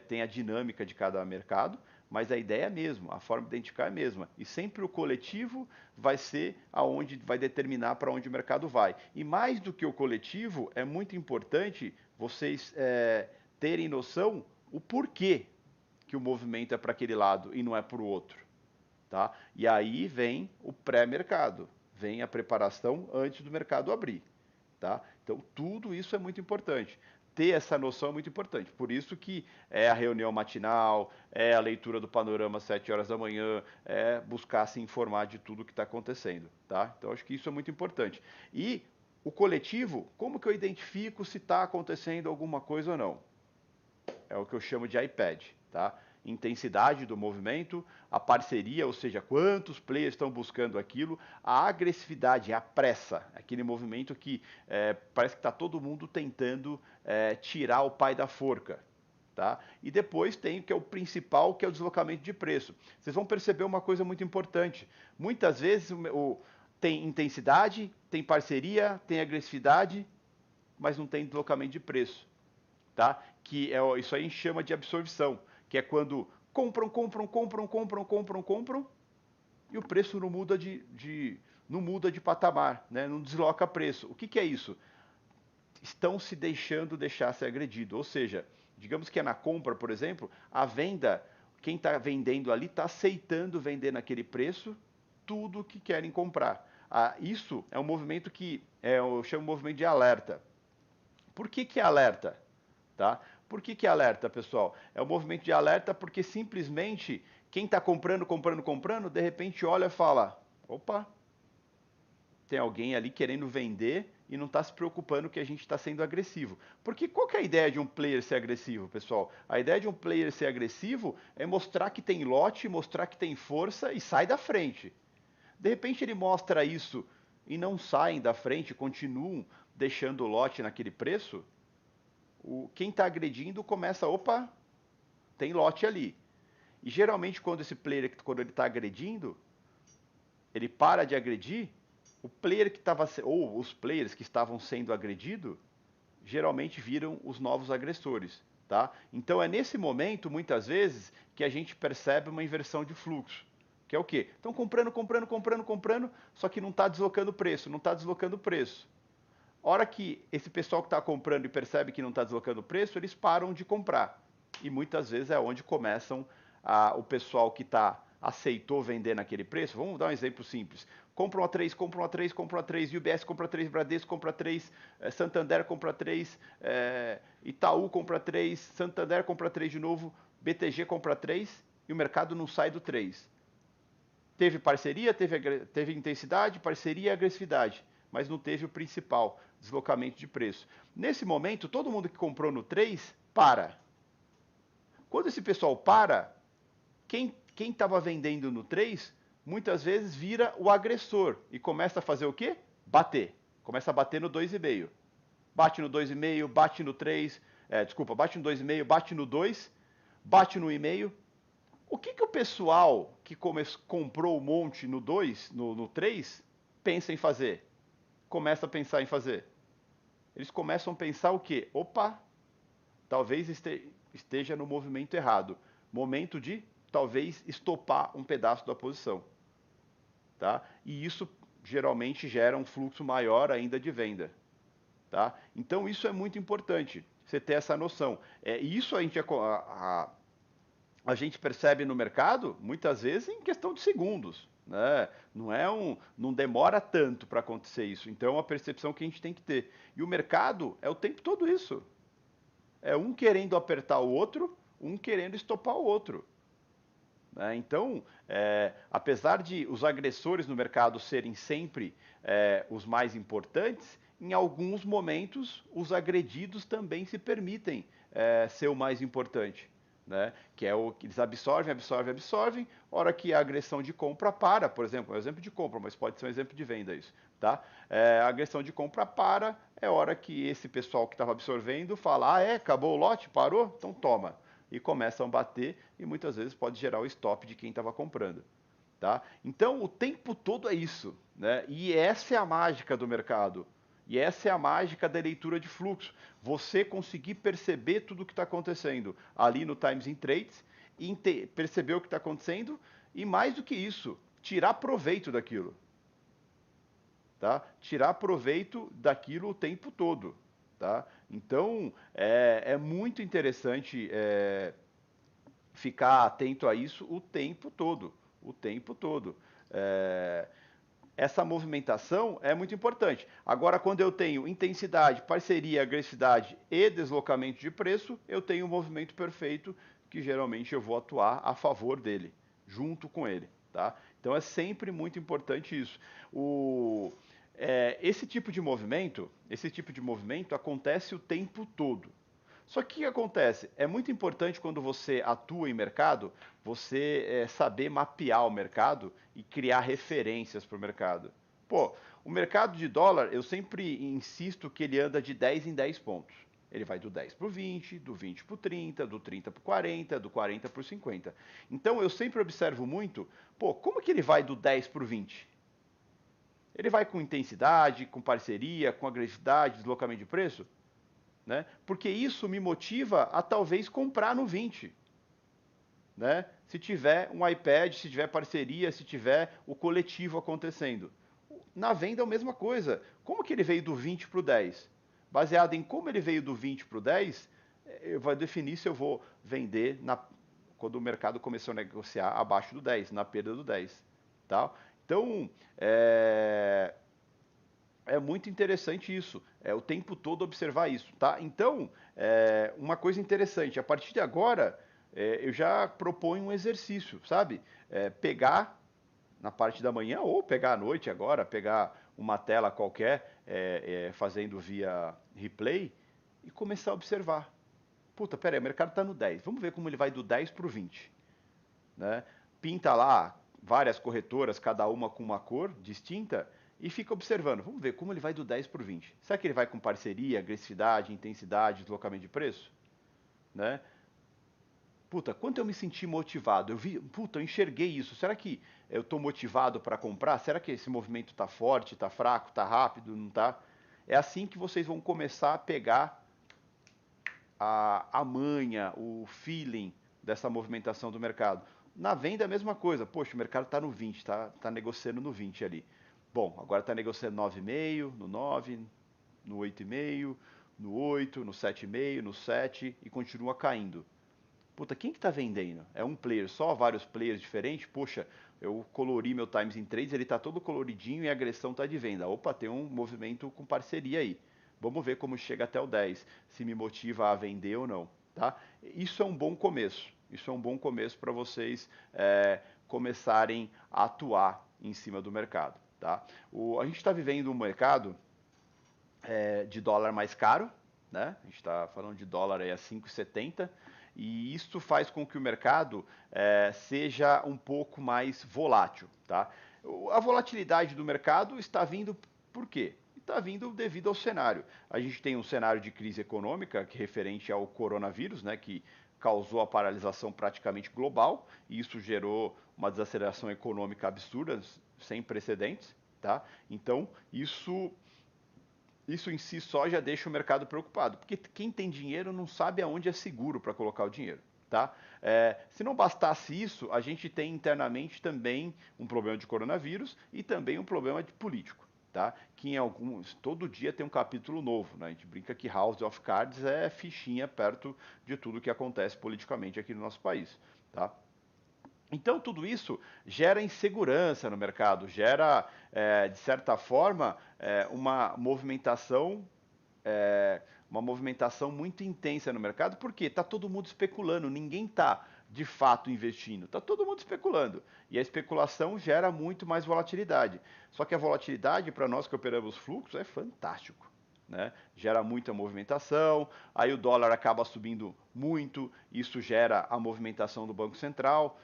tem a dinâmica de cada mercado, mas a ideia é a mesma, a forma de identificar é a mesma. E sempre o coletivo vai ser aonde vai determinar para onde o mercado vai. E mais do que o coletivo, é muito importante vocês terem noção o porquê que o movimento é para aquele lado e não é para o outro. Tá? E aí vem o pré-mercado, vem a preparação antes do mercado abrir. Tá? Então tudo isso é muito importante. Ter essa noção é muito importante. Por isso que é a reunião matinal, é a leitura do panorama às 7 horas da manhã, é buscar se informar de tudo que está acontecendo. Tá? Então acho que isso é muito importante. E o coletivo, como que eu identifico se está acontecendo alguma coisa ou não? É o que eu chamo de iPad, tá? Intensidade do movimento, a parceria, ou seja, quantos players estão buscando aquilo, a agressividade, a pressa, aquele movimento que parece que está todo mundo tentando tirar o pai da forca. Tá? E depois tem o que é o principal, que é o deslocamento de preço. Vocês vão perceber uma coisa muito importante. Muitas vezes tem intensidade, tem parceria, tem agressividade, mas não tem deslocamento de preço. Tá? isso aí a gente chama de absorção, que é quando compram, compram, compram, compram, compram, compram, e o preço não muda de patamar, né? Não desloca preço. O que é isso? Estão se deixar ser agredido. Ou seja, digamos que é na compra, por exemplo, a venda, quem está vendendo ali está aceitando vender naquele preço tudo que querem comprar. Isso é um movimento que eu chamo de movimento de alerta. Por que é alerta? Tá? Por que é alerta, pessoal? É um movimento de alerta porque simplesmente quem está comprando, comprando, comprando, de repente olha e fala: opa, tem alguém ali querendo vender e não está se preocupando que a gente está sendo agressivo. Porque qual que é a ideia de um player ser agressivo, pessoal? A ideia de um player ser agressivo é mostrar que tem lote, mostrar que tem força e sai da frente. De repente ele mostra isso e não saem da frente, continuam deixando o lote naquele preço. Quem está agredindo começa, opa, tem lote ali. E geralmente quando esse player, quando ele está agredindo, ele para de agredir, o player que estava, ou os players que estavam sendo agredidos, geralmente viram os novos agressores, tá? Então é nesse momento, muitas vezes, que a gente percebe uma inversão de fluxo. Que é o quê? Estão comprando, comprando, comprando, comprando, só que não está deslocando o preço, não está deslocando o preço. Hora que esse pessoal que está comprando e percebe que não está deslocando o preço, eles param de comprar. E muitas vezes é onde começam o pessoal que aceitou vender naquele preço. Vamos dar um exemplo simples. Compra uma 3, compra uma 3, compra uma 3, UBS compra 3, Bradesco compra 3, Santander compra 3, Itaú compra 3, Santander compra 3 de novo, BTG compra 3 e o mercado não sai do 3. Teve parceria, teve intensidade, parceria e agressividade, mas não teve o principal, deslocamento de preço. Nesse momento, todo mundo que comprou no 3 para. Quando esse pessoal para, quem estava vendendo no 3, muitas vezes vira o agressor e começa a fazer o quê? Bater. Começa a bater no 2,5. Bate no 2,5, bate no 3, bate no 2,5, bate no 2, bate no 1,5. O que o pessoal que comprou um monte no 2, no 3, pensa em fazer? Começa a pensar em fazer. Eles começam a pensar o quê? Opa, talvez esteja no movimento errado. Momento de talvez estopar um pedaço da posição. Tá? E isso geralmente gera um fluxo maior ainda de venda. Tá? Então isso é muito importante, você ter essa noção. Isso a gente percebe no mercado muitas vezes em questão de segundos. Né? Não demora tanto para acontecer isso. Então é uma percepção que a gente tem que ter. E o mercado é o tempo todo isso. É um querendo apertar o outro, um querendo estopar o outro. Né? Então, apesar de os agressores no mercado serem sempre os mais importantes, em alguns momentos os agredidos também se permitem ser o mais importante. Né? Que é o que eles absorvem, absorvem, absorvem. Hora que a agressão de compra para, por exemplo, é um exemplo de compra, mas pode ser um exemplo de venda isso, tá? A agressão de compra para, é hora que esse pessoal que estava absorvendo fala, acabou o lote, parou? Então toma. E começam a bater e muitas vezes pode gerar o stop de quem estava comprando. Tá? Então o tempo todo é isso. Né? E essa é a mágica do mercado. E essa é a mágica da leitura de fluxo. Você conseguir perceber tudo o que está acontecendo ali no Times in Trades, e perceber o que está acontecendo e mais do que isso, tirar proveito daquilo. Tá? Tirar proveito daquilo o tempo todo. Tá? Então é muito interessante ficar atento a isso o tempo todo. O tempo todo. Essa movimentação é muito importante. Agora, quando eu tenho intensidade, parceria, agressividade e deslocamento de preço, eu tenho um movimento perfeito que geralmente eu vou atuar a favor dele, junto com ele. Tá? Então é sempre muito importante isso. Esse tipo de movimento acontece o tempo todo. Só que o que acontece? É muito importante quando você atua em mercado, você saber mapear o mercado e criar referências para o mercado. Pô, o mercado de dólar, eu sempre insisto que ele anda de 10 em 10 pontos. Ele vai do 10 para o 20, do 20 para o 30, do 30 para o 40, do 40 para o 50. Então eu sempre observo muito, como que ele vai do 10 para o 20? Ele vai com intensidade, com parceria, com agressividade, deslocamento de preço? né? Porque isso me motiva a talvez comprar no 20, né? Se tiver um iPad, se tiver parceria, se tiver o coletivo acontecendo. Na venda é a mesma coisa. Como que ele veio do 20 para o 10? Baseado em como ele veio do 20 para o 10, eu vou definir se eu vou vender quando o mercado começou a negociar abaixo do 10, na perda do 10. Tá? Então, é muito interessante isso, é o tempo todo observar isso, tá? Então, uma coisa interessante, a partir de agora, eu já proponho um exercício, sabe? Pegar na parte da manhã ou pegar à noite agora, pegar uma tela qualquer, fazendo via replay e começar a observar. Puta, pera aí, o mercado está no 10, vamos ver como ele vai do 10 para o 20, né? Pinta lá várias corretoras, cada uma com uma cor distinta, e fica observando. Vamos ver como ele vai do 10 para o 20. Será que ele vai com parceria, agressividade, intensidade, deslocamento de preço? Né? Puta, quanto eu me senti motivado? Eu enxerguei isso. Será que eu estou motivado para comprar? Será que esse movimento está forte, está fraco, está rápido, não está? É assim que vocês vão começar a pegar a manha, o feeling dessa movimentação do mercado. Na venda é a mesma coisa. Poxa, o mercado está no 20, tá negociando no 20 ali. Bom, agora está negociando 9,5, no 9, no 8,5, no 8, no 7,5, no 7 e continua caindo. Puta, quem que tá vendendo? É um player só, vários players diferentes? Poxa, eu colori meu Times em trades, ele tá todo coloridinho e a agressão tá de venda. Opa, tem um movimento com parceria aí. Vamos ver como chega até o 10, se me motiva a vender ou não, tá? Isso é um bom começo. Isso é um bom começo para vocês começarem a atuar em cima do mercado, tá? A gente está vivendo um mercado de dólar mais caro, né? A gente está falando de dólar aí a 5,70 e isso faz com que o mercado seja um pouco mais volátil, tá? A volatilidade do mercado está vindo por quê? Está vindo devido ao cenário. A gente tem um cenário de crise econômica que é referente ao coronavírus, né? Que causou a paralisação praticamente global e isso gerou uma desaceleração econômica absurda, sem precedentes, tá? Então isso em si só já deixa o mercado preocupado, porque quem tem dinheiro não sabe aonde é seguro para colocar o dinheiro. Tá? Se não bastasse isso, a gente tem internamente também um problema de coronavírus e também um problema de político. Tá? Que em alguns, todo dia tem um capítulo novo. Né? A gente brinca que House of Cards é fichinha perto de tudo que acontece politicamente aqui no nosso país. Tá? Então, tudo isso gera insegurança no mercado, gera, de certa forma, uma movimentação muito intensa no mercado, porque está todo mundo especulando, ninguém está de fato investindo, está todo mundo especulando. E a especulação gera muito mais volatilidade. Só que a volatilidade, para nós que operamos fluxo, é fantástico. Né? Gera muita movimentação, aí o dólar acaba subindo muito, isso gera a movimentação do Banco Central.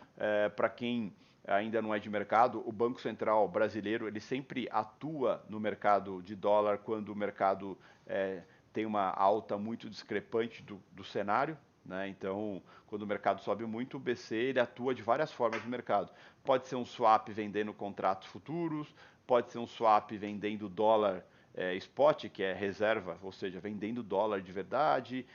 Para quem ainda não é de mercado, o Banco Central brasileiro ele sempre atua no mercado de dólar quando o mercado tem uma alta muito discrepante do cenário. Né? Então, quando o mercado sobe muito, o BC ele atua de várias formas no mercado. Pode ser um swap vendendo contratos futuros, pode ser um swap vendendo dólar spot, que é reserva, ou seja, vendendo dólar de verdade.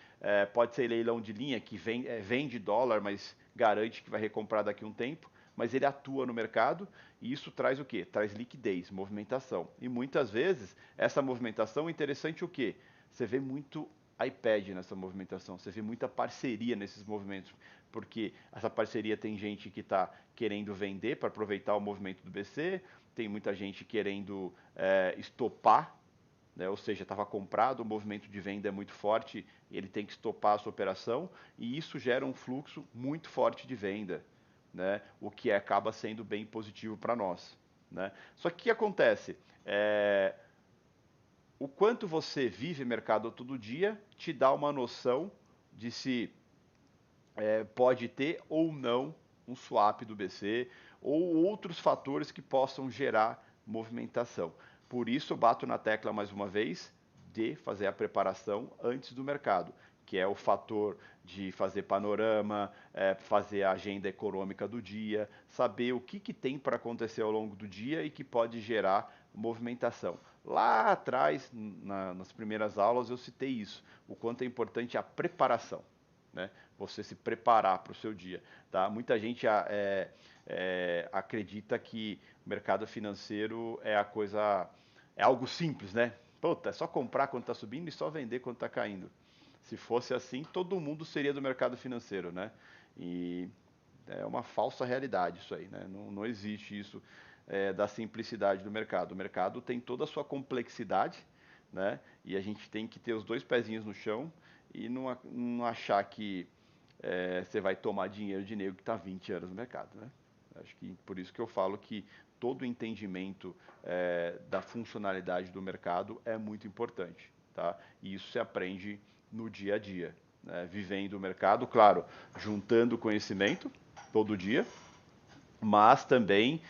Pode ser leilão de linha, que vende dólar, mas garante que vai recomprar daqui a um tempo. Mas ele atua no mercado e isso traz o quê? Traz liquidez, movimentação. E muitas vezes essa movimentação é interessante o quê? Você vê muito iPad nessa movimentação, você vê muita parceria nesses movimentos, porque essa parceria tem gente que está querendo vender para aproveitar o movimento do BC, tem muita gente querendo estopar, né? Ou seja, estava comprado, o movimento de venda é muito forte, ele tem que estopar a sua operação e isso gera um fluxo muito forte de venda, né? O que acaba sendo bem positivo para nós. Né? Só que o que acontece? O quanto você vive mercado todo dia te dá uma noção de se pode ter ou não um swap do BC ou outros fatores que possam gerar movimentação. Por isso eu bato na tecla mais uma vez de fazer a preparação antes do mercado, que é o fator de fazer panorama, fazer a agenda econômica do dia, saber o que tem para acontecer ao longo do dia e que pode gerar movimentação. Lá atrás, nas primeiras aulas, eu citei isso, o quanto é importante a preparação, né? Você se preparar para o seu dia, tá? Muita gente acredita que o mercado financeiro é algo simples, né? Puta, é só comprar quando está subindo e só vender quando está caindo. Se fosse assim, todo mundo seria do mercado financeiro, né? E é uma falsa realidade isso aí, né? Não existe isso da simplicidade do mercado. O mercado tem toda a sua complexidade, né? E a gente tem que ter os dois pezinhos no chão e não achar que você vai tomar dinheiro de nego que está 20 anos no mercado, né? Acho que por isso que eu falo que todo o entendimento da funcionalidade do mercado é muito importante, tá? E isso se aprende no dia a dia, né? Vivendo o mercado, claro, juntando conhecimento todo dia, mas também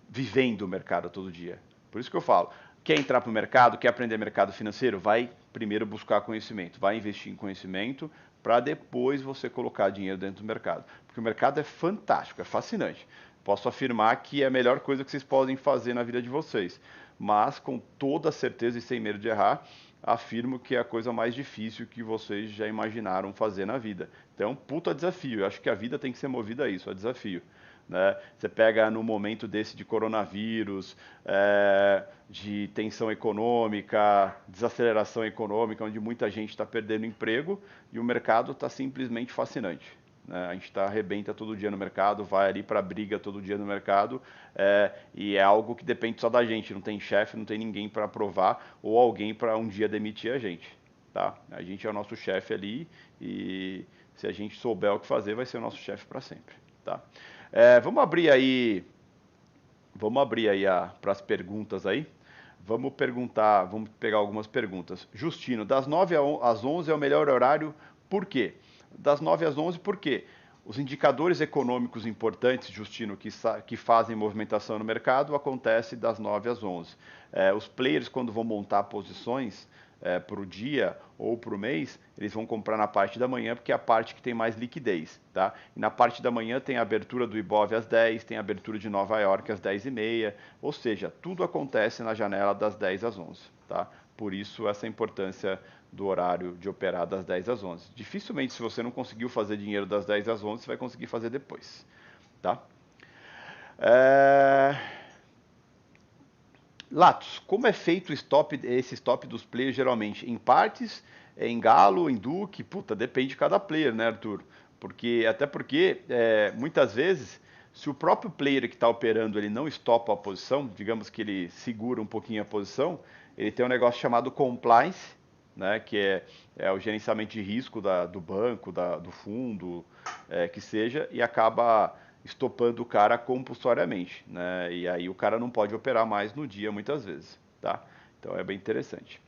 vivendo o mercado todo dia. Por isso que eu falo, quer entrar para o mercado, quer aprender mercado financeiro, vai primeiro buscar conhecimento, vai investir em conhecimento para depois você colocar dinheiro dentro do mercado. Porque o mercado é fantástico, é fascinante. Posso afirmar que é a melhor coisa que vocês podem fazer na vida de vocês. Mas com toda certeza e sem medo de errar, afirmo que é a coisa mais difícil que vocês já imaginaram fazer na vida. Então, puta desafio. Eu acho que a vida tem que ser movida a isso, a desafio. Né? Você pega no momento desse de coronavírus, de tensão econômica, desaceleração econômica, onde muita gente está perdendo emprego e o mercado está simplesmente fascinante. Né? A gente arrebenta todo dia no mercado, vai ali para briga todo dia no mercado e é algo que depende só da gente. Não tem chefe, não tem ninguém para aprovar ou alguém para um dia demitir a gente. Tá? A gente é o nosso chefe ali e se a gente souber o que fazer, vai ser o nosso chefe para sempre. Tá? Vamos abrir aí para as perguntas aí. Vamos pegar algumas perguntas. Justino, das 9 às 11 é o melhor horário, por quê? Das 9 às 11, por quê? Os indicadores econômicos importantes, Justino, que fazem movimentação no mercado, acontece das 9 às 11. Os players, quando vão montar posições, para o dia ou para o mês, eles vão comprar na parte da manhã, porque é a parte que tem mais liquidez. Tá? E na parte da manhã tem a abertura do Ibov às 10, tem a abertura de Nova York às 10h30, ou seja, tudo acontece na janela das 10 às 11. Tá? Por isso, essa importância do horário de operar das 10 às 11. Dificilmente, se você não conseguiu fazer dinheiro das 10 às 11, você vai conseguir fazer depois. Tá? Latos, como é feito esse stop dos players geralmente? Em partes, em galo, em duque? Puta, depende de cada player, né, Arthur? Até porque, muitas vezes, se o próprio player que está operando ele não stopa a posição, digamos que ele segura um pouquinho a posição, ele tem um negócio chamado compliance, né, que é o gerenciamento de risco do banco, do fundo, que seja, e acaba estopando o cara compulsoriamente, né? E aí o cara não pode operar mais no dia muitas vezes, tá? Então é bem interessante.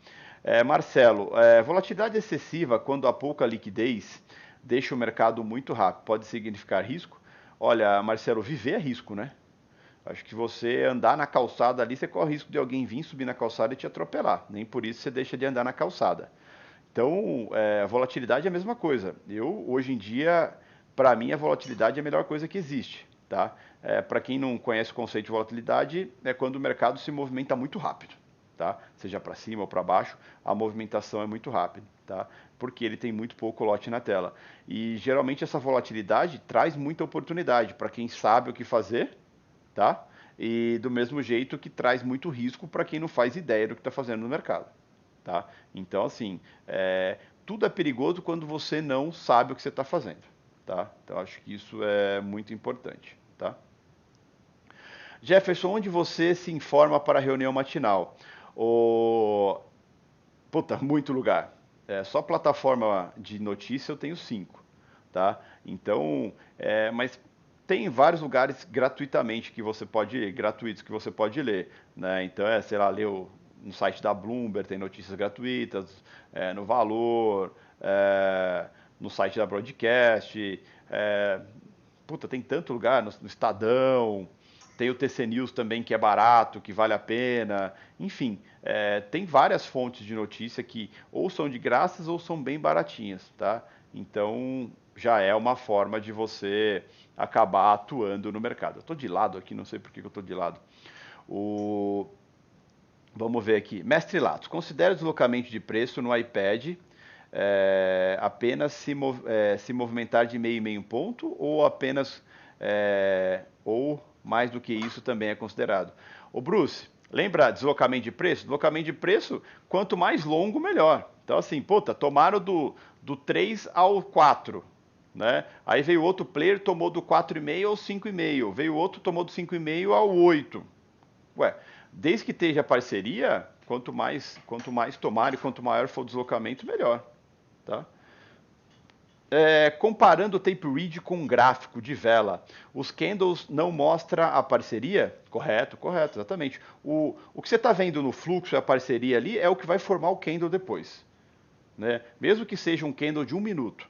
Marcelo, volatilidade excessiva quando há pouca liquidez deixa o mercado muito rápido. Pode significar risco? Olha, Marcelo, viver é risco, né? Acho que você andar na calçada ali, você corre risco de alguém vir subir na calçada e te atropelar. Nem por isso você deixa de andar na calçada. Então, a volatilidade é a mesma coisa. Hoje em dia, para mim, a volatilidade é a melhor coisa que existe. Tá? Para quem não conhece o conceito de volatilidade, é quando o mercado se movimenta muito rápido. Tá? Seja para cima ou para baixo, a movimentação é muito rápida. Tá? Porque ele tem muito pouco lote na tela. E geralmente essa volatilidade traz muita oportunidade para quem sabe o que fazer, tá? E do mesmo jeito que traz muito risco para quem não faz ideia do que está fazendo no mercado. Tá? Então, assim, tudo é perigoso quando você não sabe o que você está fazendo. Tá? Então, acho que isso é muito importante. Tá? Jefferson, onde você se informa para a reunião matinal? O... Puta, muito lugar. Só plataforma de notícia eu tenho 5. Tá? Então, mas tem vários lugares gratuitos que você pode ler. Né? Então, sei lá, ler no site da Bloomberg, tem notícias gratuitas, no Valor, no site da Broadcast, tem tanto lugar, no Estadão, tem o TC News também que é barato, que vale a pena, enfim, tem várias fontes de notícia que ou são de graças ou são bem baratinhas, tá? Então já é uma forma de você acabar atuando no mercado. Eu estou de lado aqui, não sei por que eu estou de lado. Vamos ver aqui. Mestre Latos, considera o deslocamento de preço no iPad apenas se movimentar de meio em meio ponto ou apenas ou mais do que isso também é considerado? Ô Bruce, lembra deslocamento de preço? Deslocamento de preço, quanto mais longo, melhor. Então assim, puta, tomaram do 3 ao 4, né? Aí veio outro player, tomou do 4,5 ao 5,5. Veio outro, tomou do 5,5 ao 8. Ué, desde que esteja parceria, quanto mais tomar e quanto maior for o deslocamento, melhor. Tá? Comparando o tape read com um gráfico de vela, os candles não mostram a parceria? Correto, correto, exatamente. O que você está vendo no fluxo e a parceria ali é o que vai formar o candle depois. Né? Mesmo que seja um candle de 1 minuto,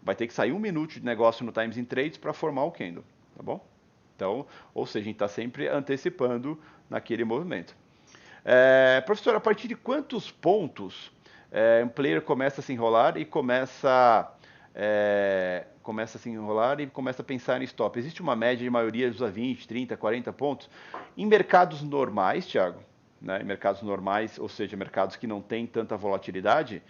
vai ter que sair 1 minuto de negócio no Times in Trades para formar o candle, tá bom? Então, ou seja, a gente está sempre antecipando naquele movimento. Professor, a partir de quantos pontos um player começa a se enrolar e começa a pensar em stop? Existe uma média de maioria dos 20, 30, 40 pontos? Em mercados normais, Thiago, né, em mercados normais, ou seja, mercados que não têm tanta volatilidade,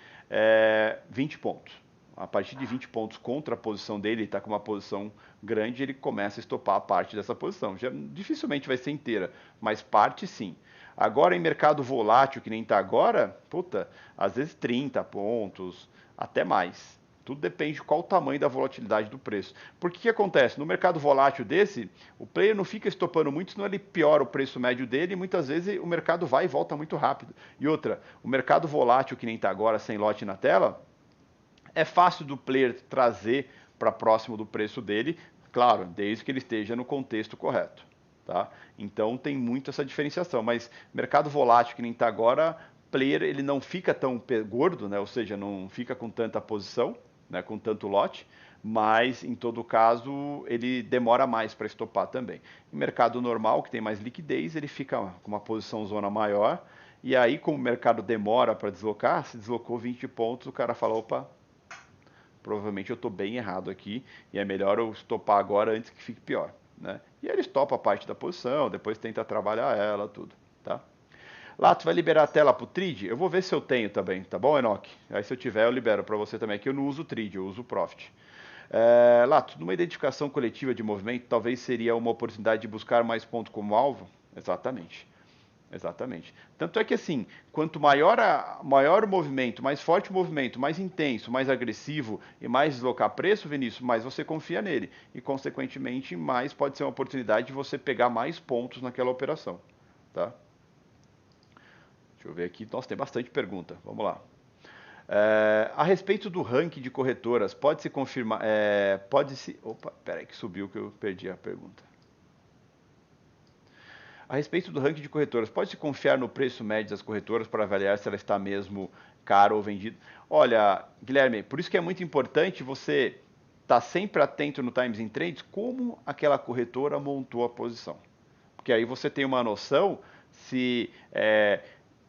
20 pontos. A partir de 20 pontos contra a posição dele, ele está com uma posição grande, ele começa a estopar a parte dessa posição. Já, dificilmente vai ser inteira, mas parte sim. Agora em mercado volátil, que nem está agora, puta, às vezes 30 pontos, até mais. Tudo depende de qual o tamanho da volatilidade do preço. Porque o que acontece? No mercado volátil desse, o player não fica estopando muito, senão ele piora o preço médio dele e muitas vezes o mercado vai e volta muito rápido. E outra, o mercado volátil, que nem está agora, sem lote na tela, é fácil do player trazer para próximo do preço dele, claro, desde que ele esteja no contexto correto. Tá? Então tem muito essa diferenciação, mas mercado volátil que nem está agora, player ele não fica tão gordo, né? Ou seja, não fica com tanta posição, né? Com tanto lote, mas em todo caso ele demora mais para estopar também. Em mercado normal, que tem mais liquidez, ele fica com uma posição zona maior, e aí como o mercado demora para deslocar, se deslocou 20 pontos, o cara fala, opa, provavelmente eu estou bem errado aqui e é melhor eu estopar agora antes que fique pior. Né? E ele estopa a parte da posição, depois tenta trabalhar ela, tudo. Tá? Lato, vai liberar a tela para o Trade? Eu vou ver se eu tenho também, tá bom, Enoch? Aí se eu tiver eu libero para você também, que eu não uso o Trade, eu uso o Profit. Lato, numa identificação coletiva de movimento, talvez seria uma oportunidade de buscar mais pontos como alvo? Exatamente. Exatamente. Tanto é que assim, quanto maior o movimento, mais forte o movimento, mais intenso, mais agressivo e mais deslocar preço, Vinícius, mais você confia nele. E, consequentemente, mais pode ser uma oportunidade de você pegar mais pontos naquela operação. Tá? Deixa eu ver aqui. Nossa, tem bastante pergunta. Vamos lá. A respeito do ranking de corretoras, pode-se confirmar... pode-se... Opa, peraí que subiu que eu perdi a pergunta. A respeito do ranking de corretoras, pode-se confiar no preço médio das corretoras para avaliar se ela está mesmo cara ou vendida? Olha, Guilherme, por isso que é muito importante você estar sempre atento no Times in Trades como aquela corretora montou a posição. Porque aí você tem uma noção se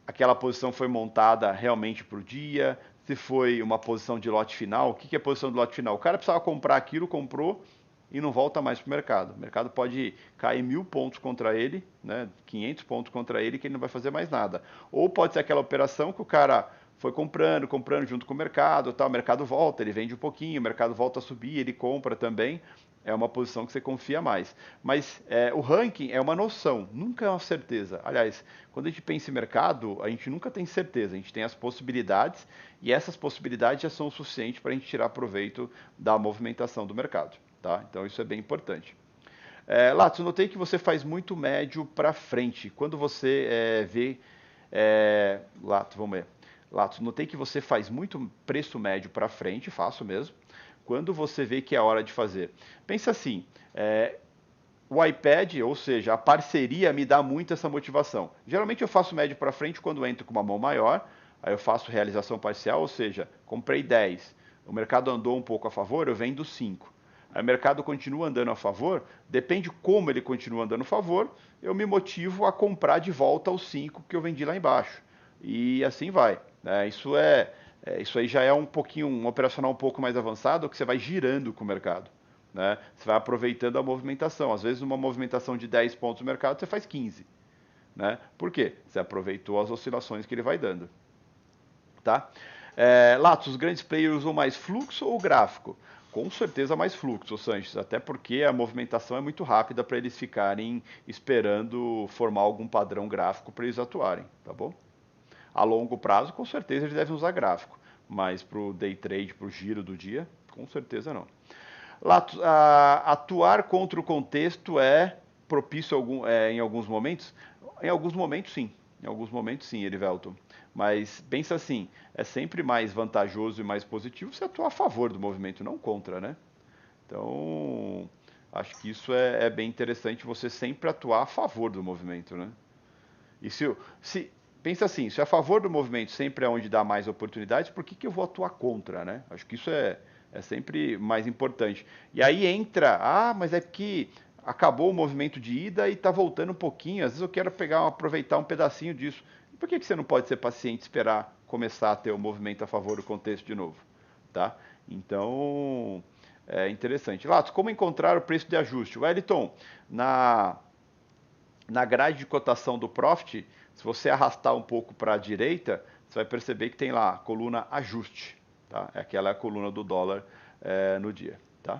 aquela posição foi montada realmente para o dia, se foi uma posição de lote final. O que é posição de lote final? O cara precisava comprar aquilo, comprou e não volta mais para o mercado. O mercado pode cair 1.000 pontos contra ele, né, 500 pontos contra ele, que ele não vai fazer mais nada. Ou pode ser aquela operação que o cara foi comprando junto com o mercado volta, ele vende um pouquinho, o mercado volta a subir, ele compra também. É uma posição que você confia mais. Mas o ranking é uma noção, nunca é uma certeza. Aliás, quando a gente pensa em mercado, a gente nunca tem certeza, a gente tem as possibilidades e essas possibilidades já são o suficiente para a gente tirar proveito da movimentação do mercado. Tá? Então isso é bem importante. Latos, eu notei que você faz muito médio para frente. Quando você vê... Latos, vamos ver. Latos, notei que você faz muito preço médio para frente, faço mesmo. Quando você vê que é hora de fazer. Pensa assim, o iPad, ou seja, a parceria me dá muito essa motivação. Geralmente eu faço médio para frente quando entro com uma mão maior, aí eu faço realização parcial, ou seja, comprei 10, o mercado andou um pouco a favor, eu vendo 5. Aí o mercado continua andando a favor, depende como ele continua andando a favor, eu me motivo a comprar de volta os 5 que eu vendi lá embaixo. E assim vai. Né? Isso aí já é um operacional um pouco mais avançado, que você vai girando com o mercado. Né? Você vai aproveitando a movimentação. Às vezes, numa movimentação de 10 pontos no mercado, você faz 15. né? Por quê? Você aproveitou as oscilações que ele vai dando, tá? Latos, os grandes players usam mais fluxo ou gráfico? Com certeza mais fluxo, Sanches, até porque a movimentação é muito rápida para eles ficarem esperando formar algum padrão gráfico para eles atuarem, tá bom? A longo prazo, com certeza eles devem usar gráfico, mas para o day trade, para o giro do dia, com certeza não. Latos, atuar contra o contexto é propício em alguns momentos? Em alguns momentos, sim. Em alguns momentos, sim, Erivelton. Mas pensa assim, é sempre mais vantajoso e mais positivo você atuar a favor do movimento, não contra, né? Então, acho que isso é bem interessante, você sempre atuar a favor do movimento, né? E se pensa assim, se a favor do movimento sempre é onde dá mais oportunidades, por que, que eu vou atuar contra, né? Acho que isso é sempre mais importante. E aí entra, mas é que acabou o movimento de ida e está voltando um pouquinho. Às vezes eu quero aproveitar um pedacinho disso. Por que, que você não pode ser paciente e esperar começar a ter o movimento a favor do contexto de novo? Tá? Então, é interessante. Latos, como encontrar o preço de ajuste? Wellington, na grade de cotação do Profit, se você arrastar um pouco para a direita, você vai perceber que tem lá a coluna ajuste. Tá? Aquela coluna do dólar no dia. Tá?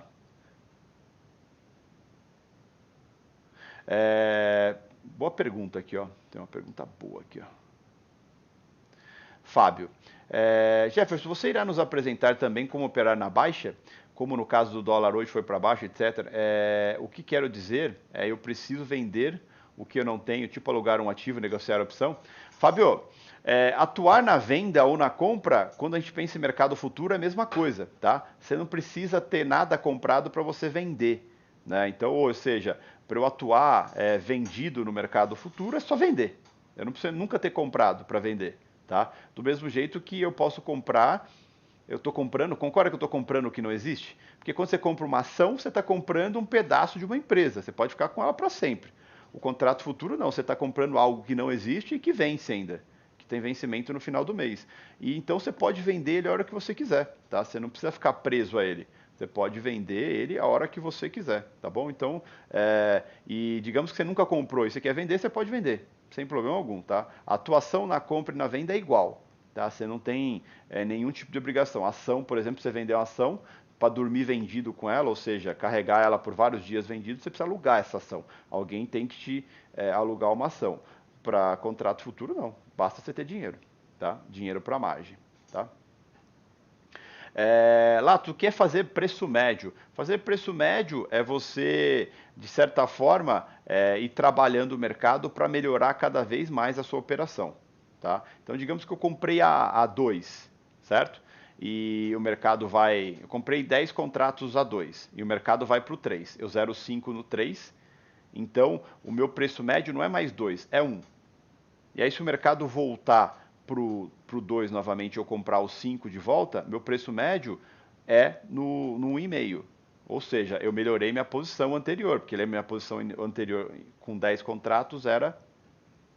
Boa pergunta aqui, ó. Tem uma pergunta boa aqui, ó. Fábio. Jefferson, você irá nos apresentar também como operar na baixa? Como no caso do dólar hoje foi para baixo, etc. O que quero dizer é eu preciso vender o que eu não tenho, tipo alugar um ativo, negociar a opção. Fábio, atuar na venda ou na compra, quando a gente pensa em mercado futuro, é a mesma coisa, tá? Você não precisa ter nada comprado para você vender, né? Então, ou seja, para eu atuar vendido no mercado futuro, é só vender. Eu não preciso nunca ter comprado para vender, tá? Do mesmo jeito que eu posso comprar, eu estou comprando, concorda que eu estou comprando o que não existe? Porque quando você compra uma ação, você está comprando um pedaço de uma empresa, você pode ficar com ela para sempre. O contrato futuro não, você está comprando algo que não existe e que vence ainda, que tem vencimento no final do mês. E então você pode vender ele a hora que você quiser, tá? Você não precisa ficar preso a ele. Você pode vender ele a hora que você quiser, tá bom? Então, e digamos que você nunca comprou e você quer vender, você pode vender, sem problema algum, tá? A atuação na compra e na venda é igual, tá? Você não tem nenhum tipo de obrigação. Ação, por exemplo, você vender uma ação para dormir vendido com ela, ou seja, carregar ela por vários dias vendido, você precisa alugar essa ação. Alguém tem que te alugar uma ação. Para contrato futuro, não. Basta você ter dinheiro, tá? Dinheiro para margem, tá? Lato, o que é fazer preço médio? Fazer preço médio é você, de certa forma, ir trabalhando o mercado para melhorar cada vez mais a sua operação. Tá? Então, digamos que eu comprei a 2, certo? E o mercado vai. Eu comprei 10 contratos a 2 e o mercado vai para o 3. Eu 0,5 no 3. Então, o meu preço médio não é mais 2, é 1. E aí, se o mercado voltar para o 2 novamente, eu comprar o 5 de volta, meu preço médio é no 1,5. Ou seja, eu melhorei minha posição anterior, porque minha posição anterior com 10 contratos era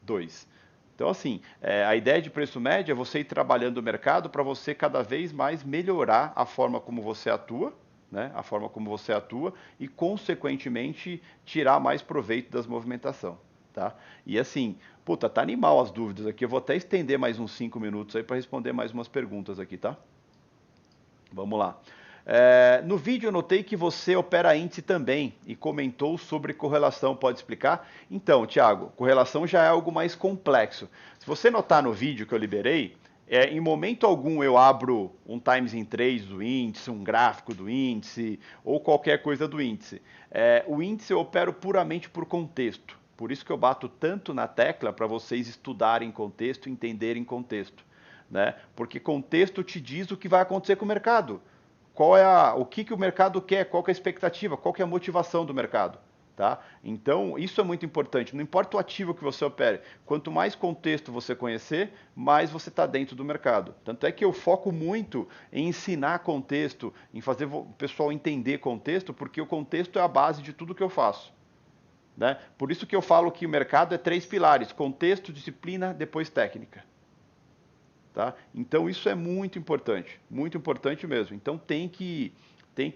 2. Então, assim, a ideia de preço médio é você ir trabalhando o mercado para você cada vez mais melhorar a forma como você atua, né? A forma como você atua e, consequentemente, tirar mais proveito das movimentações, tá? E assim, puta, tá animal as dúvidas aqui. Eu vou até estender mais uns 5 minutos aí para responder mais umas perguntas aqui, tá? Vamos lá. No vídeo eu notei que você opera índice também e comentou sobre correlação. Pode explicar? Então, Thiago, correlação já é algo mais complexo. Se você notar no vídeo que eu liberei, em momento algum eu abro um Times in Trades do índice, um gráfico do índice ou qualquer coisa do índice. O índice eu opero puramente por contexto. Por isso que eu bato tanto na tecla para vocês estudarem contexto, entenderem contexto, né? Porque contexto te diz o que vai acontecer com o mercado. O que o mercado quer, qual que é a expectativa, qual que é a motivação do mercado. Tá? Então, isso é muito importante. Não importa o ativo que você opere, quanto mais contexto você conhecer, mais você está dentro do mercado. Tanto é que eu foco muito em ensinar contexto, em fazer o pessoal entender contexto, porque o contexto é a base de tudo que eu faço. Né? Por isso que eu falo que o mercado é 3 pilares: contexto, disciplina, depois técnica. Tá? Então isso é muito importante mesmo. Então tem que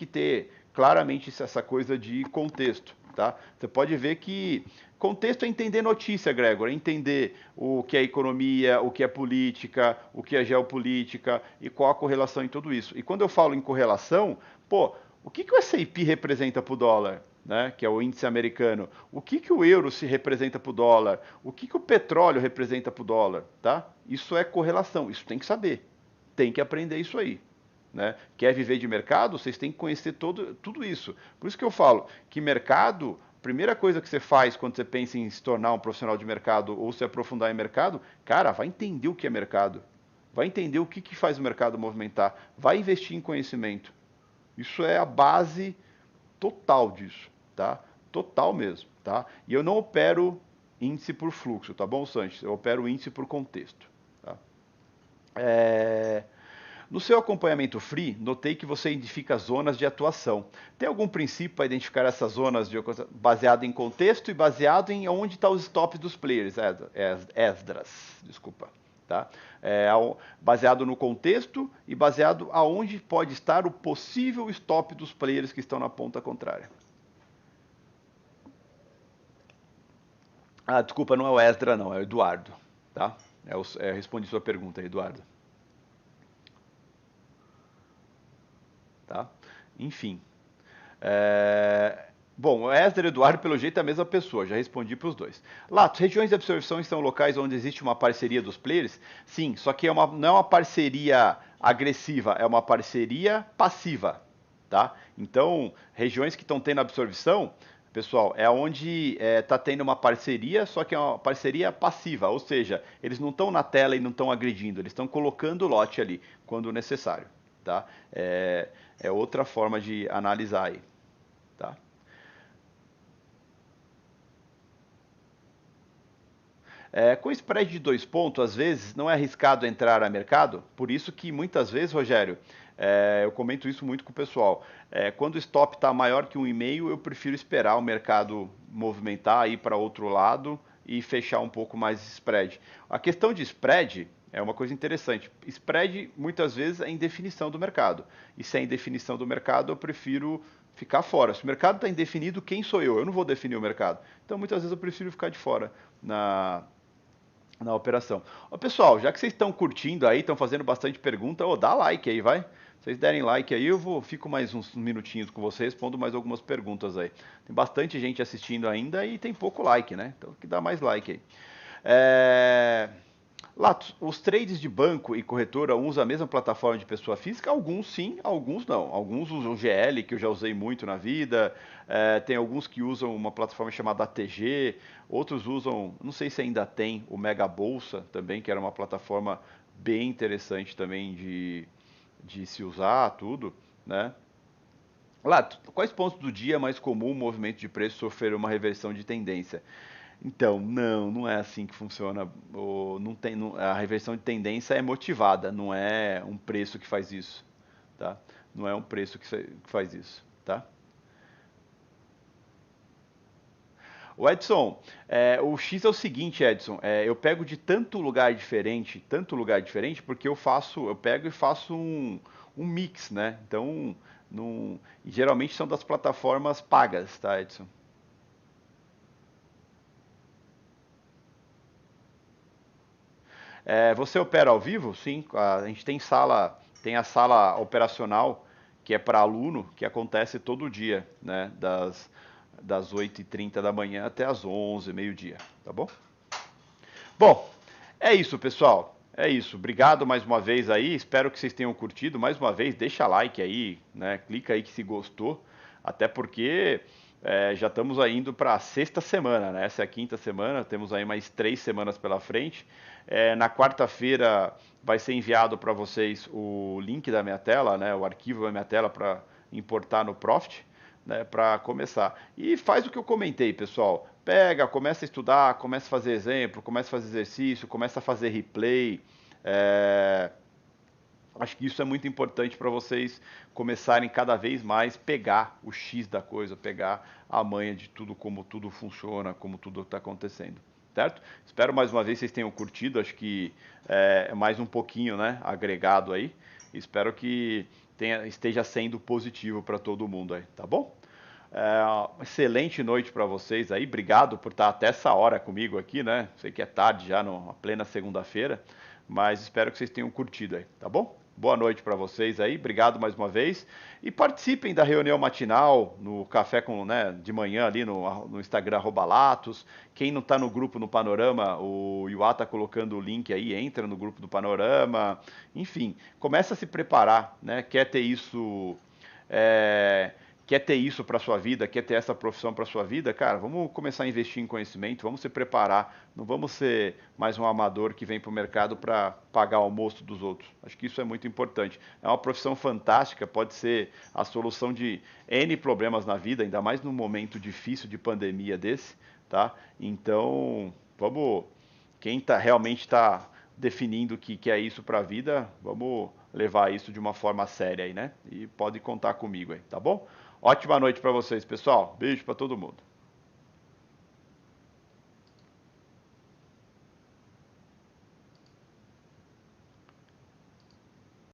ter claramente essa coisa de contexto. tá? Você pode ver que contexto é entender notícia, Gregor, é entender o que é economia, o que é política, o que é geopolítica e qual a correlação em tudo isso. E quando eu falo em correlação, pô, o que o S&P representa para o dólar? Né, que é o índice americano, o que o euro se representa para o dólar, o que o petróleo representa para o dólar, tá? Isso é correlação, isso tem que saber, tem que aprender isso aí. Né? Quer viver de mercado? Vocês têm que conhecer tudo isso. Por isso que eu falo que mercado, a primeira coisa que você faz quando você pensa em se tornar um profissional de mercado ou se aprofundar em mercado, cara, vai entender o que é mercado. Vai entender o que faz o mercado movimentar. Vai investir em conhecimento. Isso é a base total disso, tá? Total mesmo, tá? E eu não opero índice por fluxo, tá bom, Sanches? Eu opero índice por contexto, tá? No seu acompanhamento free, notei que você identifica zonas de atuação. Tem algum princípio para identificar essas zonas baseado em contexto e baseado em onde estão os stops dos players? Esdras, desculpa. Tá? Baseado no contexto e baseado aonde pode estar o possível stop dos players que estão na ponta contrária. Ah, desculpa, não é o Esdra, não, é o Eduardo. Tá? Respondi sua pergunta, Eduardo. Tá? Enfim. Bom, o Esdra e o Eduardo, pelo jeito, é a mesma pessoa, já respondi para os dois. Lato, regiões de absorção são locais onde existe uma parceria dos players? Sim, só que não é uma parceria agressiva, é uma parceria passiva. Tá? Então, regiões que estão tendo absorção, pessoal, é onde está tendo uma parceria, só que é uma parceria passiva, ou seja, eles não estão na tela e não estão agredindo, eles estão colocando o lote ali quando necessário. Tá? É outra forma de analisar aí. Tá? Com spread de 2 pontos, às vezes não é arriscado entrar a mercado, por isso que muitas vezes, Rogério, eu comento isso muito com o pessoal. Quando o stop está maior que 1,5, eu prefiro esperar o mercado movimentar, ir para outro lado e fechar um pouco mais de spread. A questão de spread é uma coisa interessante. Spread muitas vezes é indefinição do mercado. E se é indefinição do mercado, eu prefiro ficar fora. Se o mercado está indefinido, quem sou eu? Eu não vou definir o mercado. Então muitas vezes eu prefiro ficar de fora na operação. Ô, pessoal, já que vocês estão curtindo aí, estão fazendo bastante pergunta, dá like aí, vai. Se vocês derem like aí, fico mais uns minutinhos com vocês, respondo mais algumas perguntas aí. Tem bastante gente assistindo ainda e tem pouco like, né? Então, que dá mais like aí. Latos, os trades de banco e corretora usam a mesma plataforma de pessoa física? Alguns sim, alguns não. Alguns usam GL, que eu já usei muito na vida. Tem alguns que usam uma plataforma chamada ATG. Outros usam, não sei se ainda tem, o Mega Bolsa também, que era uma plataforma bem interessante também de se usar, tudo, né? Lato, quais pontos do dia é mais comum o movimento de preço sofrer uma reversão de tendência? Então, não é assim que funciona. Não tem, a reversão de tendência é motivada, não é um preço que faz isso, tá? Não é um preço que faz isso, tá? O Edson, o X é o seguinte, Edson, eu pego de tanto lugar diferente, porque eu pego e faço um mix, né? Então, e geralmente são das plataformas pagas, tá, Edson? Você opera ao vivo? Sim, a gente tem a sala operacional que é para aluno, que acontece todo dia, né? Das 8h30 da manhã até as 11, meio-dia, tá bom? Bom, é isso, pessoal. É isso. Obrigado mais uma vez aí. Espero que vocês tenham curtido. Mais uma vez, deixa like aí, né? Clica aí que se gostou. Até porque já estamos aí indo para a sexta semana, né? Essa é a quinta semana. Temos aí mais 3 semanas pela frente. Na quarta-feira vai ser enviado para vocês o link da minha tela, né? O arquivo da minha tela para importar no Profit, né, para começar. E faz o que eu comentei, pessoal. Pega, começa a estudar, começa a fazer exemplo, começa a fazer exercício, começa a fazer replay. É... Acho que isso é muito importante para vocês começarem cada vez mais pegar o X da coisa, pegar a manha de tudo, como tudo funciona, como tudo está acontecendo. Certo? Espero mais uma vez vocês tenham curtido. Acho que é mais um pouquinho, né, agregado aí. Espero que esteja sendo positivo para todo mundo aí, tá bom? Uma excelente noite para vocês aí. Obrigado por estar até essa hora comigo aqui, né? Sei que é tarde já, na plena segunda-feira, mas espero que vocês tenham curtido aí, tá bom? Boa noite para vocês aí. Obrigado mais uma vez. E participem da reunião matinal no café com, né, de manhã ali no Instagram @latos. Quem não está no grupo no Panorama, o Iuá tá colocando o link aí, entra no grupo do Panorama. Enfim, começa a se preparar, né? É, quer ter isso para sua vida, quer ter essa profissão para sua vida, cara, vamos começar a investir em conhecimento, vamos se preparar, não vamos ser mais um amador que vem para o mercado para pagar o almoço dos outros. Acho que isso é muito importante. É uma profissão fantástica, pode ser a solução de N problemas na vida, ainda mais num momento difícil de pandemia desse, tá? Então, vamos, quem realmente está definindo o que é isso para a vida, vamos levar isso de uma forma séria aí, né? E pode contar comigo aí, tá bom? Ótima noite para vocês, pessoal. Beijo para todo mundo.